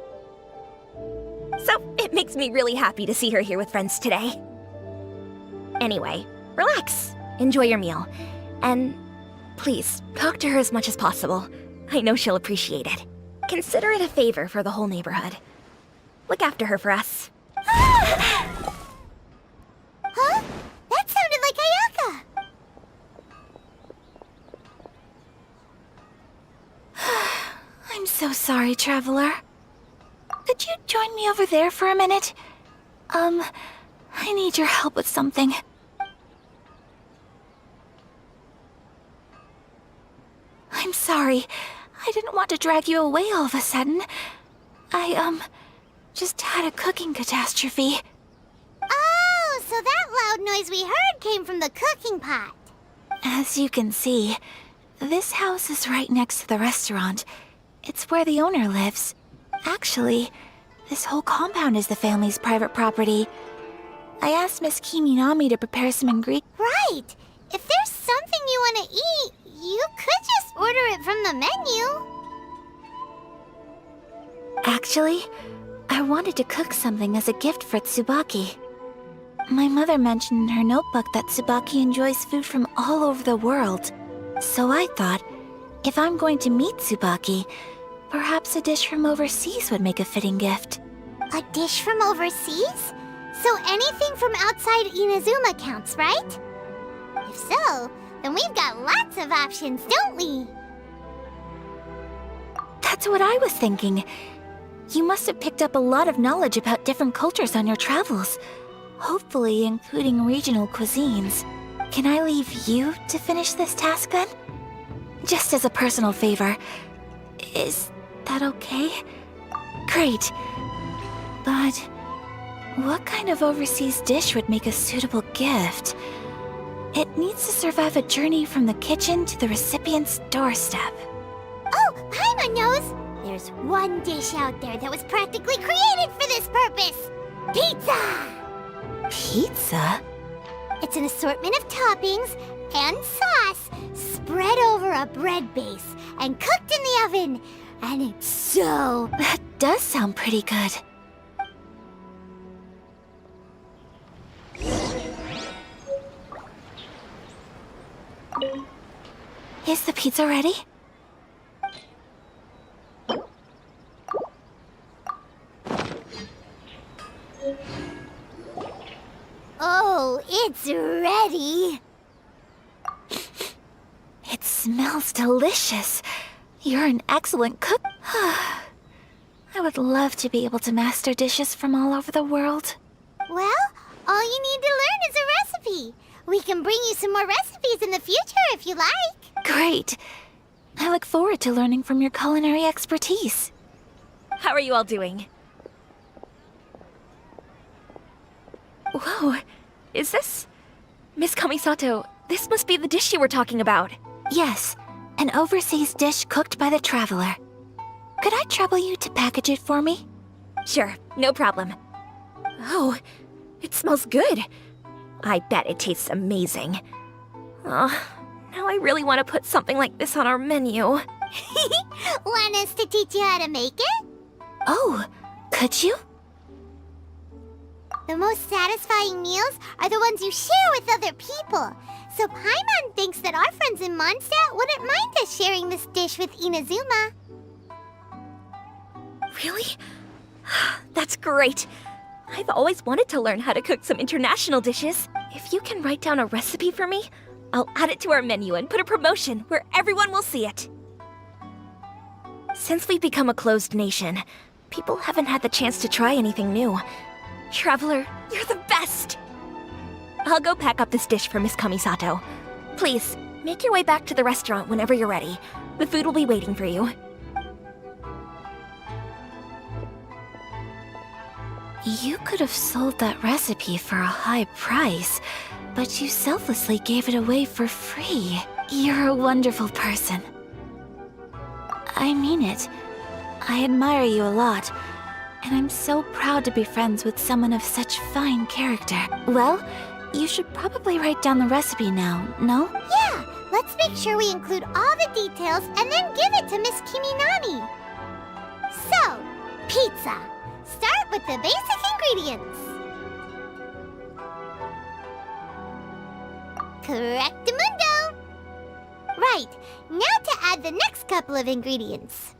So, it makes me really happy to see her here with friends today. Anyway, relax, enjoy your meal, and please, talk to her as much as possible. I know she'll appreciate it. Consider it a favor for the whole neighborhood. Look after her for us. Huh? That sounded like Ayaka! I'm so sorry, Traveler. Could you join me over there for a minute? I need your help with something. I'm sorry. I didn't want to drag you away all of a sudden. I, just had a cooking catastrophe. Oh, so that loud noise we heard came from the cooking pot. As you can see, this house is right next to the restaurant. It's where the owner lives. Actually, this whole compound is the family's private property. I asked Miss Kiminami to prepare some ingredients. Right! If there's something you want to eat, you could just order it from the menu. Actually, I wanted to cook something as a gift for Tsubaki. My mother mentioned in her notebook that Tsubaki enjoys food from all over the world. So I thought, if I'm going to meet Tsubaki, perhaps a dish from overseas would make a fitting gift. A dish from overseas? So anything from outside Inazuma counts, right? If so, then we've got lots of options, don't we? That's what I was thinking. You must have picked up a lot of knowledge about different cultures on your travels, hopefully including regional cuisines. Can I leave you to finish this task then? Just as a personal favor. Is that okay? Great. But what kind of overseas dish would make a suitable gift? It needs to survive a journey from the kitchen to the recipient's doorstep. Oh, Paimon knows! There's one dish out there that was practically created for this purpose! Pizza! Pizza? It's an assortment of toppings and sauce spread over a bread base and cooked in the oven. And it's so... That does sound pretty good. Is the pizza ready? Oh, it's ready! It smells delicious. You're an excellent cook. I would love to be able to master dishes from all over the world. Well, all you need to learn is a recipe. We can bring you some more recipes in the future if you like. Great. I look forward to learning from your culinary expertise. How are you all doing? Whoa, is this... Miss Kamisato, this must be the dish you were talking about. Yes, an overseas dish cooked by the Traveler. Could I trouble you to package it for me? Sure, no problem. Oh, it smells good. I bet it tastes amazing. Now I really want to put something like this on our menu. Want us to teach you how to make it? Oh, could you? The most satisfying meals are the ones you share with other people. So Paimon thinks that our friends in Mondstadt wouldn't mind us sharing this dish with Inazuma. Really? That's great. I've always wanted to learn how to cook some international dishes. If you can write down a recipe for me, I'll add it to our menu and put a promotion where everyone will see it. Since we've become a closed nation, people haven't had the chance to try anything new. Traveler, you're the best! I'll go pack up this dish for Miss Kamisato. Please, make your way back to the restaurant whenever you're ready. The food will be waiting for you. You could have sold that recipe for a high price, but you selflessly gave it away for free. You're a wonderful person. I mean it. I admire you a lot, and I'm so proud to be friends with someone of such fine character. Well, you should probably write down the recipe now, no? Yeah, Let's make sure we include all the details and then give it to Miss Kiminami. So, pizza. Start with the basic ingredients. Correctamundo. Right, now to add the next couple of ingredients.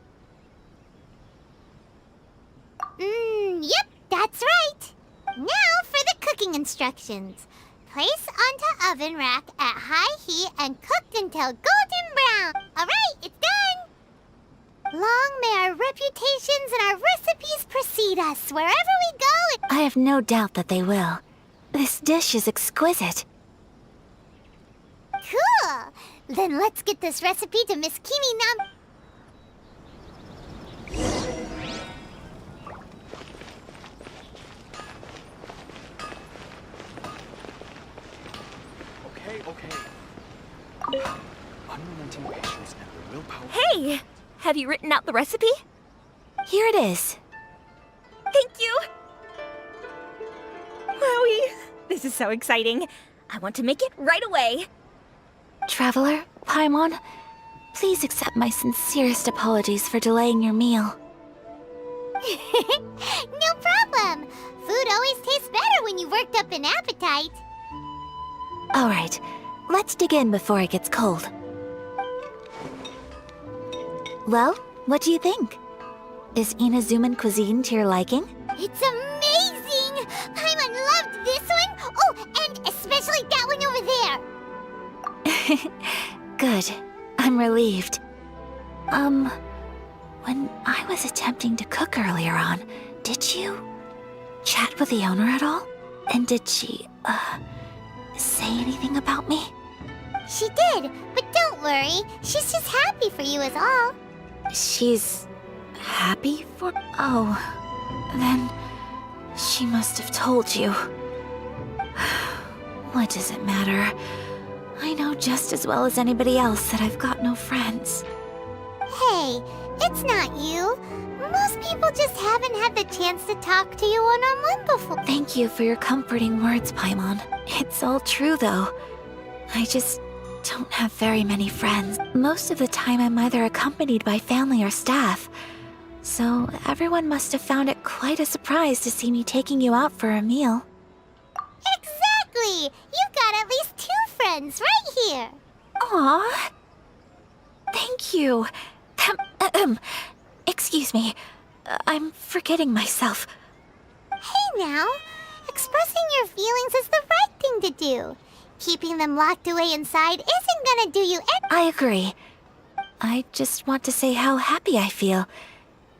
Yep, that's right. Now for the cooking instructions. Place onto oven rack at high heat and cooked until golden brown. Alright, it's done! Long may our reputations and our recipes precede us wherever we go. I have no doubt that they will. This dish is exquisite. Cool! Then let's get this recipe to Miss Kiminami. Okay. Unrelenting patience and the willpower. Hey! Have you written out the recipe? Here it is. Thank you! Wowie! This is so exciting. I want to make it right away. Traveler, Paimon, please accept my sincerest apologies for delaying your meal. No problem. Food always tastes better when you've worked up an appetite. All right, let's dig in before it gets cold. Well, what do you think? Is Inazuman cuisine to your liking? It's amazing! Paimon loved this one! Oh, and especially that one over there! Good. I'm relieved. When I was attempting to cook earlier on, did you chat with the owner at all? And did she, say anything about me? She did, but don't worry. She's just happy for you is all. She's happy for... Oh, then she must have told you. What does it matter? I know just as well as anybody else that I've got no friends. Hey, it's not you. Most people just haven't had the chance to talk to you one-on-one before. Thank you for your comforting words, Paimon. It's all true, though. I just don't have very many friends. Most of the time I'm either accompanied by family or staff. So everyone must have found it quite a surprise to see me taking you out for a meal. Exactly! You've got at least 2 friends right here. Aww. Thank you. Excuse me. I'm forgetting myself. Hey now, expressing your feelings is the right thing to do. Keeping them locked away inside isn't gonna do you any— I agree. I just want to say how happy I feel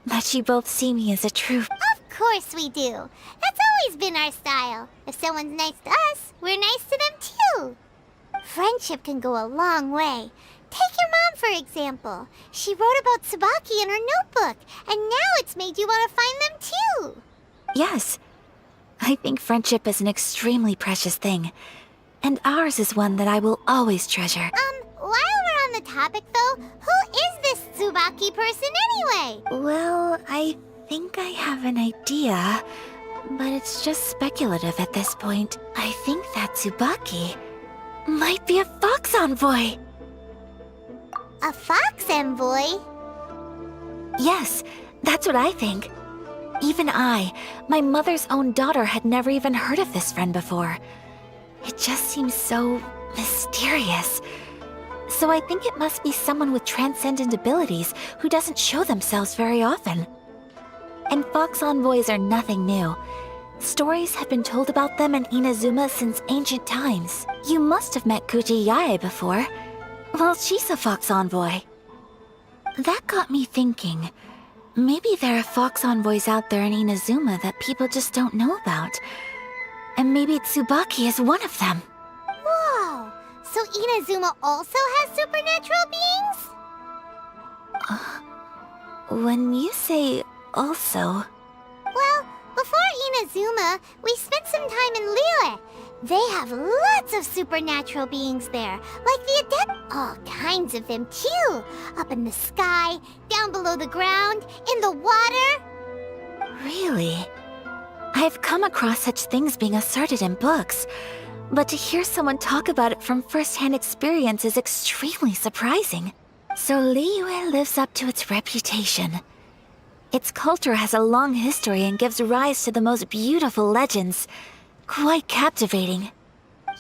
that you both see me as a true... Of course we do. That's always been our style. If someone's nice to us, we're nice to them too. Friendship can go a long way. Take your mom, for example. She wrote about Tsubaki in her notebook, and now it's made you want to find them too. Yes. I think friendship is an extremely precious thing. And ours is one that I will always treasure. While we're on the topic though, who is this Tsubaki person anyway? Well, I think I have an idea, but it's just speculative at this point. I think that Tsubaki might be a fox envoy. A fox envoy? Yes, that's what I think. Even I, my mother's own daughter, had never even heard of this friend before. It just seems so mysterious. So I think it must be someone with transcendent abilities who doesn't show themselves very often. And fox envoys are nothing new. Stories have been told about them in Inazuma since ancient times. You must have met Kuji Yae before. Well, she's a fox envoy. That got me thinking. Maybe there are fox envoys out there in Inazuma that people just don't know about. And maybe Tsubaki is one of them. Whoa! So Inazuma also has supernatural beings? When you say also... Well, before Inazuma, we spent some time in Liyue. They have lots of supernatural beings there, like the Adept. All kinds of them, too. Up in the sky, down below the ground, in the water. Really? I've come across such things being asserted in books, but to hear someone talk about it from first-hand experience is extremely surprising. So Liyue lives up to its reputation. Its culture has a long history and gives rise to the most beautiful legends. Quite captivating.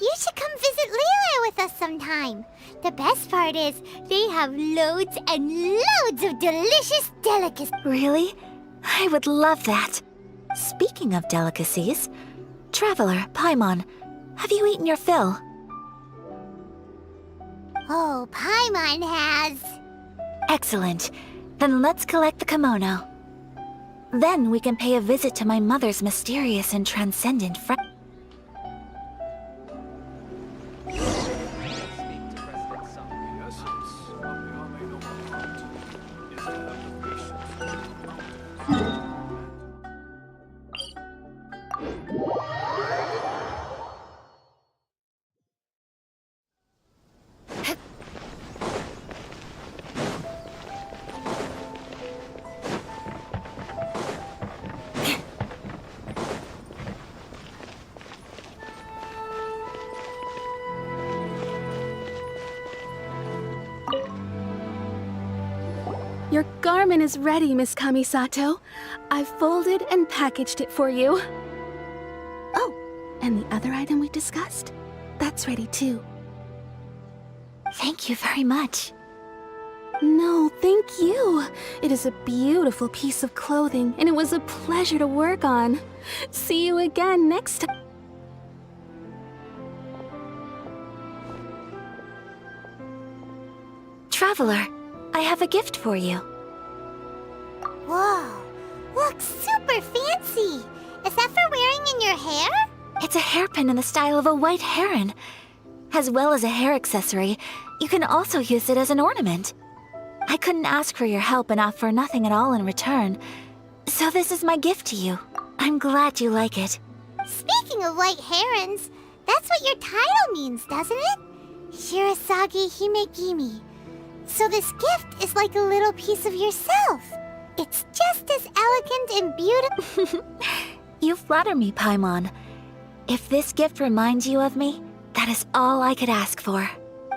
You should come visit Liyue with us sometime. The best part is, they have loads and loads of delicious delicacies. Really? I would love that. Speaking of delicacies, Traveler, Paimon, have you eaten your fill? Oh, Paimon has. Excellent. Then let's collect the kimono. Then we can pay a visit to my mother's mysterious and transcendent friend. The essence of the Ame no Art is to have the patience to mount. Your garment is ready, Miss Kamisato. I've folded and packaged it for you. Oh, and the other item we discussed? That's ready too. Thank you very much. No, thank you. It is a beautiful piece of clothing, and it was a pleasure to work on. See you again next time. Traveler, I have a gift for you. Whoa, looks super fancy. Is that for wearing in your hair? It's a hairpin in the style of a white heron. As well as a hair accessory, you can also use it as an ornament. I couldn't ask for your help and offer nothing at all in return. So this is my gift to you. I'm glad you like it. Speaking of white herons, that's what your title means, doesn't it? Shirasagi Himegimi. So this gift is like a little piece of yourself. It's just as elegant and beautiful. You flatter me, Paimon. If this gift reminds you of me, that is all I could ask for.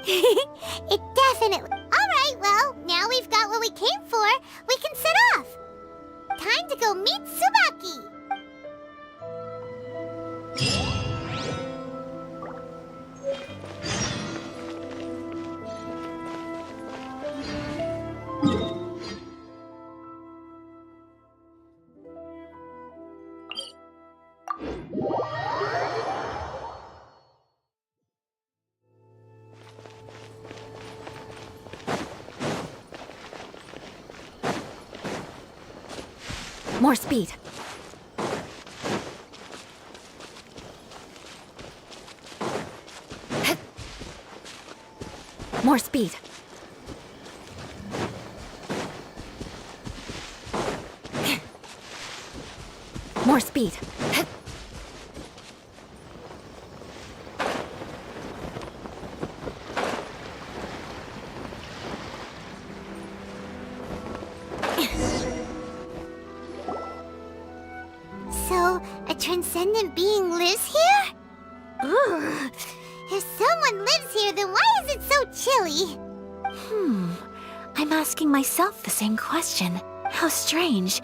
It definitely... Alright, well, now we've got what we came for. We can set off. Time to go meet Tsubaki. More speed. More speed. More speed. So, a transcendent being lives here? Ugh. If someone lives here, then why is it so chilly? I'm asking myself the same question. How strange.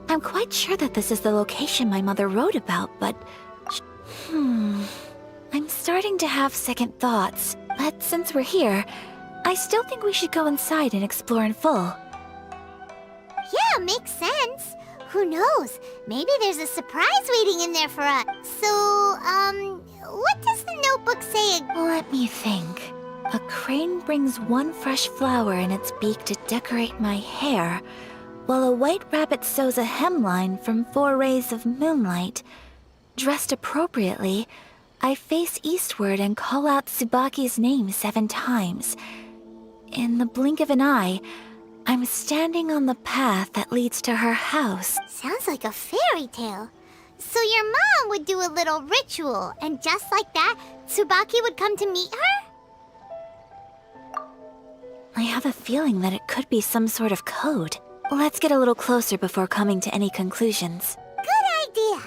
I'm quite sure that this is the location my mother wrote about, but... I'm starting to have second thoughts. But since we're here, I still think we should go inside and explore in full. Yeah, makes sense. Who knows? Maybe there's a surprise waiting in there for us. So, what does the notebook say? Let me think. A crane brings one fresh flower in its beak to decorate my hair, while a white rabbit sews a hemline from 4 rays of moonlight. Dressed appropriately, I face eastward and call out Tsubaki's name 7 times. In the blink of an eye, I'm standing on the path that leads to her house. Sounds like a fairy tale. So your mom would do a little ritual, and just like that, Tsubaki would come to meet her? I have a feeling that it could be some sort of code. Let's get a little closer before coming to any conclusions. Good idea.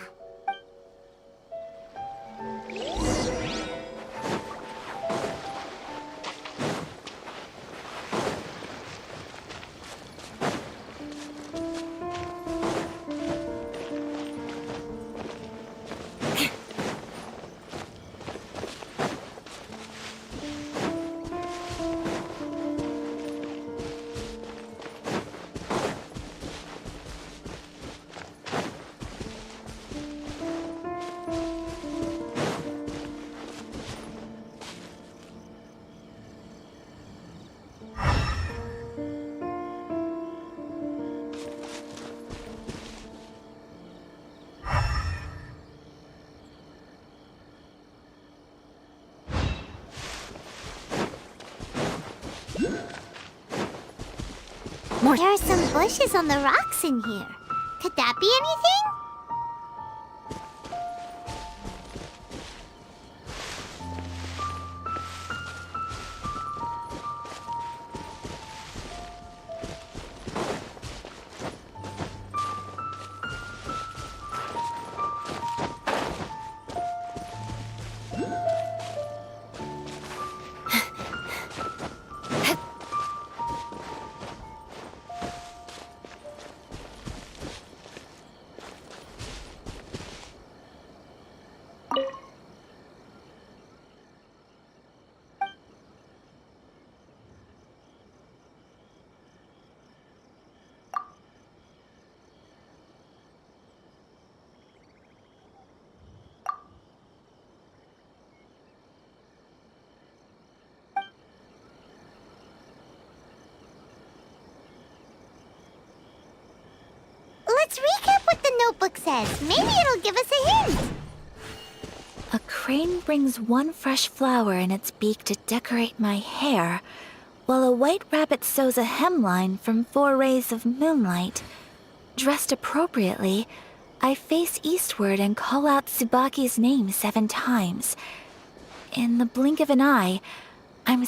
More. There are some bushes on the rocks in here. Could that be anything? Let's recap what the notebook says. Maybe it'll give us a hint. A crane brings one fresh flower in its beak to decorate my hair, while a white rabbit sews a hemline from 4 rays of moonlight. Dressed appropriately, I face eastward and call out Tsubaki's name 7 times. In the blink of an eye, I'm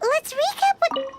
Let's recap what...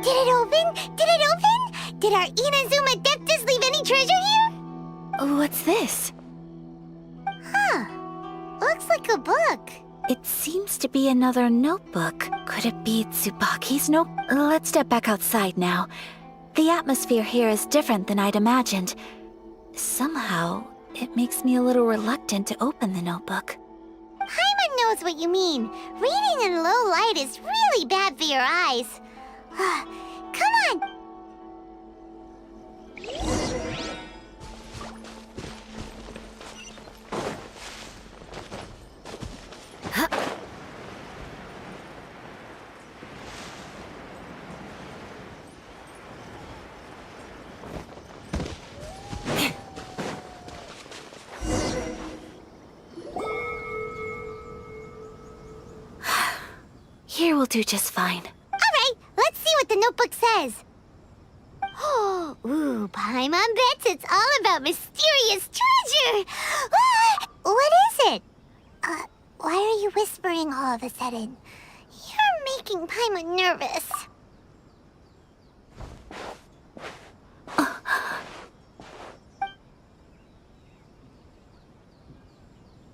Did it open? Did it open? Did our Inazuma Adeptus leave any treasure here? What's this? Huh. Looks like a book. It seems to be another notebook. Could it be Tsubaki's note? Let's step back outside now. The atmosphere here is different than I'd imagined. Somehow, it makes me a little reluctant to open the notebook. Paimon knows what you mean. Reading in low light is really bad for your eyes. Come on! Here will do just fine. Let's see what the notebook says. Ooh, Paimon bets it's all about mysterious treasure. What is it? Why are you whispering all of a sudden? You're making Paimon nervous.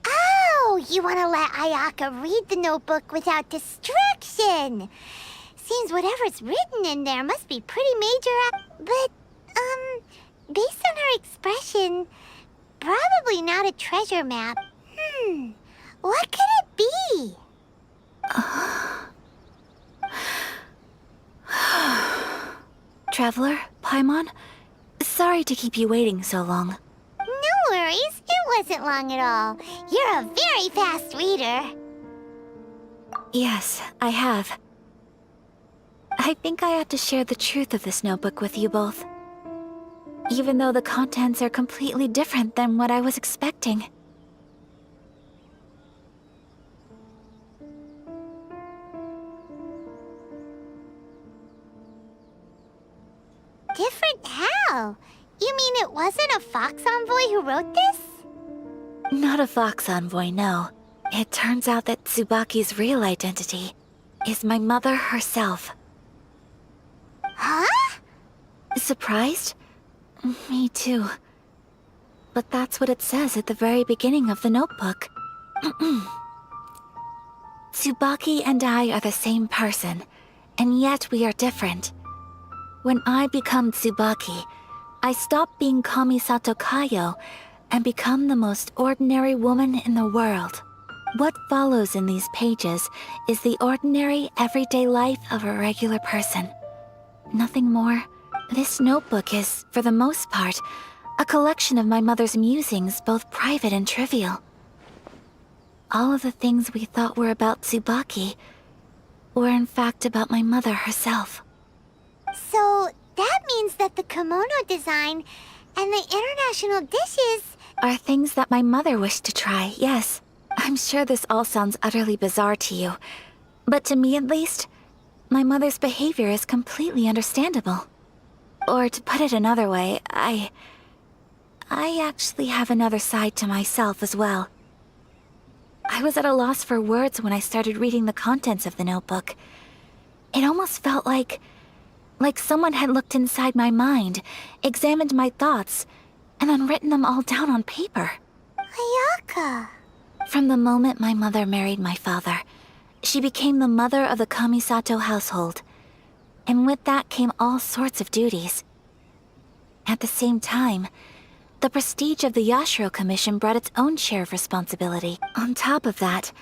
Oh, you want to let Ayaka read the notebook without distraction. Seems whatever's written in there must be pretty major, but, based on her expression, probably not a treasure map. What could it be? Traveler, Paimon, sorry to keep you waiting so long. No worries, it wasn't long at all. You're a very fast reader. Yes, I have. I think I have to share the truth of this notebook with you both. Even though the contents are completely different than what I was expecting. Different how? You mean it wasn't a Fox Envoy who wrote this? Not a Fox Envoy, no. It turns out that Tsubaki's real identity is my mother herself. Huh? Surprised? Me too. But that's what it says at the very beginning of the notebook. Tsubaki and I are the same person, And yet we are different. When I become Tsubaki, I stop being Kamisato Kayo and become the most ordinary woman in the world. What follows in these pages is the ordinary, everyday life of a regular person. Nothing more. This notebook is, for the most part, a collection of my mother's musings, both private and trivial. All of the things we thought were about Tsubaki were in fact about my mother herself. So that means that the kimono design and the international dishes Are things that my mother wished to try, yes. I'm sure this all sounds utterly bizarre to you, but to me at least, my mother's behavior is completely understandable. Or to put it another way, I actually have another side to myself as well. I was at a loss for words when I started reading the contents of the notebook. It almost felt like someone had looked inside my mind, examined my thoughts, and then written them all down on paper. Ayaka. From the moment my mother married my father, she became the mother of the Kamisato household. And with that came all sorts of duties. At the same time, the prestige of the Yashiro Commission brought its own share of responsibility. On top of that,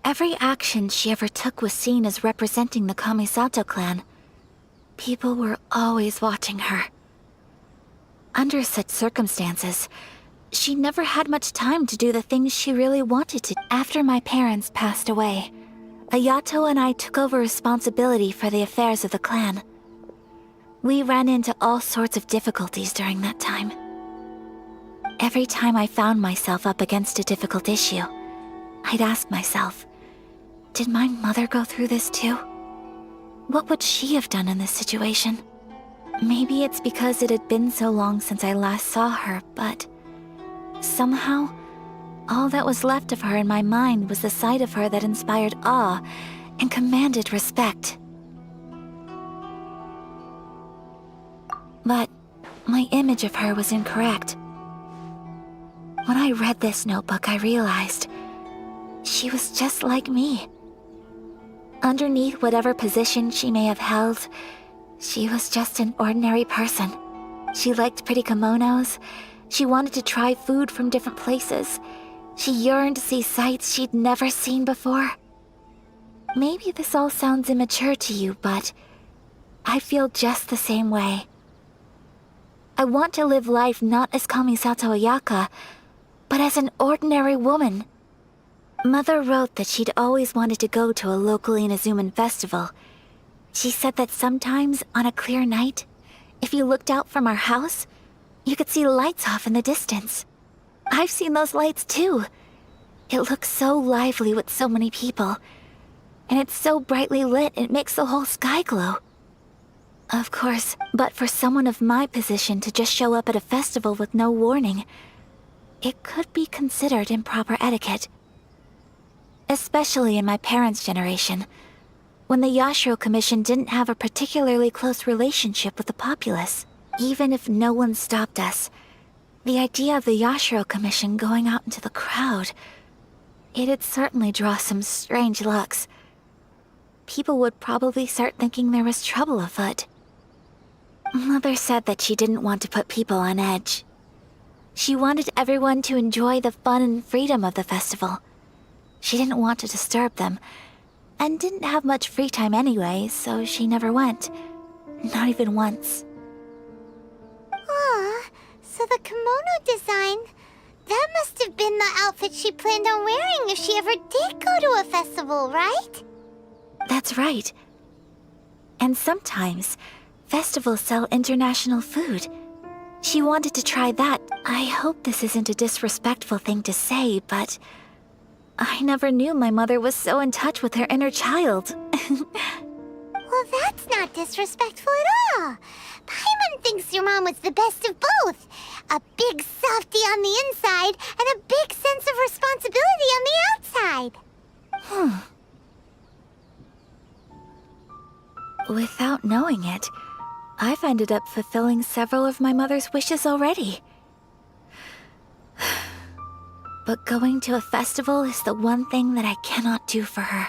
every action she ever took was seen as representing the Kamisato clan. People were always watching her. Under such circumstances, she never had much time to do the things she really wanted to. After my parents passed away, Ayato and I took over responsibility for the affairs of the clan. We ran into all sorts of difficulties during that time. Every time I found myself up against a difficult issue, I'd ask myself, did my mother go through this too? What would she have done in this situation? Maybe it's because it had been so long since I last saw her, but somehow, all that was left of her in my mind was the side of her that inspired awe and commanded respect. But my image of her was incorrect. When I read this notebook, I realized she was just like me. Underneath whatever position she may have held, she was just an ordinary person. She liked pretty kimonos. She wanted to try food from different places. She yearned to see sights she'd never seen before. Maybe this all sounds immature to you, but I feel just the same way. I want to live life not as Kamisato Ayaka, but as an ordinary woman. Mother wrote that she'd always wanted to go to a local Inazuman festival. She said that sometimes, on a clear night, if you looked out from our house, you could see lights off in the distance. I've seen those lights too. It looks so lively with so many people. And it's so brightly lit, it makes the whole sky glow. Of course, but for someone of my position to just show up at a festival with no warning, it could be considered improper etiquette. Especially in my parents' generation, when the Yashiro Commission didn't have a particularly close relationship with the populace. Even if no one stopped us, the idea of the Yashiro Commission going out into the crowd, it'd certainly draw some strange looks. People would probably start thinking there was trouble afoot. Mother said that she didn't want to put people on edge. She wanted everyone to enjoy the fun and freedom of the festival. She didn't want to disturb them, and didn't have much free time anyway, so she never went. Not even once. Aw, so the kimono design, that must have been the outfit she planned on wearing if she ever did go to a festival, right? That's right. And sometimes, festivals sell international food. She wanted to try that. I hope this isn't a disrespectful thing to say, but I never knew my mother was so in touch with her inner child. Well, that's not disrespectful at all. Paimon thinks your mom was the best of both. A big softie on the inside and a big sense of responsibility on the outside. Without knowing it, I've ended up fulfilling several of my mother's wishes already. But going to a festival is the one thing that I cannot do for her.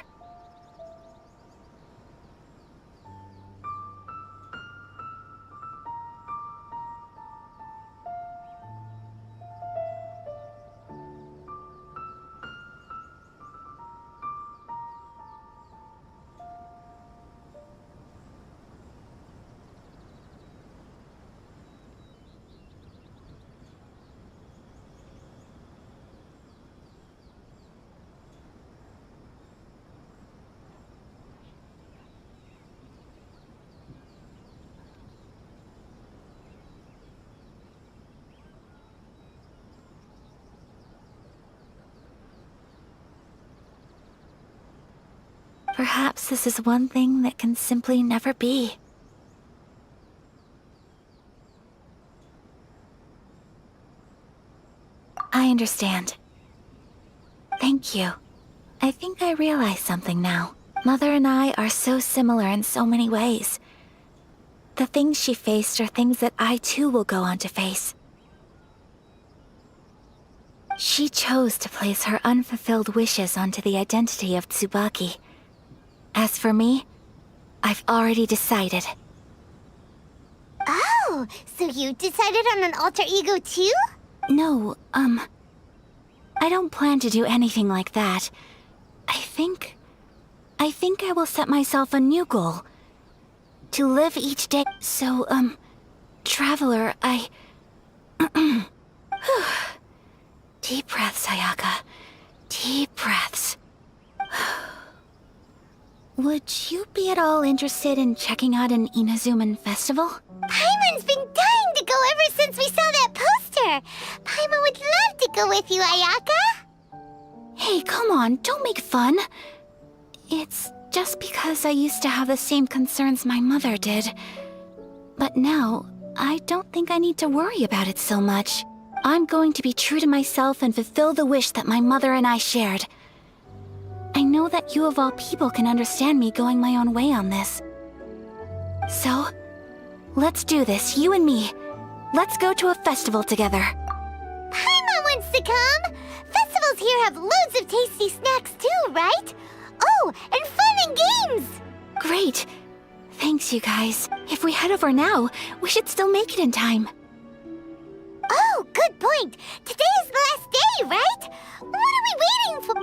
Perhaps this is one thing that can simply never be. I understand. Thank you. I think I realize something now. Mother and I are so similar in so many ways. The things she faced are things that I too will go on to face. She chose to place her unfulfilled wishes onto the identity of Tsubaki. As for me, I've already decided. Oh, so you decided on an alter ego too? No, I don't plan to do anything like that. I think I will set myself a new goal. To live each day. So, Traveler, Deep breaths, Ayaka. Deep breaths. Would you be at all interested in checking out an Inazuman festival? Paimon's been dying to go ever since we saw that poster! Paimon would love to go with you, Ayaka! Hey, come on, don't make fun. It's just because I used to have the same concerns my mother did. But now, I don't think I need to worry about it so much. I'm going to be true to myself and fulfill the wish that my mother and I shared. I know that you of all people can understand me going my own way on this. So, let's do this, you and me. Let's go to a festival together. Paimon wants to come! Festivals here have loads of tasty snacks too, right? Oh, and fun and games! Great. Thanks, you guys. If we head over now, we should still make it in time. Oh, good point! Today is the last day, right? What are we waiting for?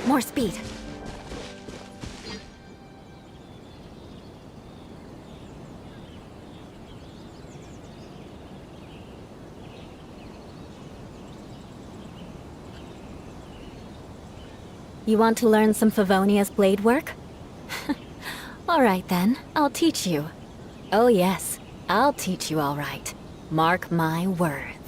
More speed. You want to learn some Favonia's blade work? All right then, I'll teach you. Oh yes, I'll teach you all right. Mark my words.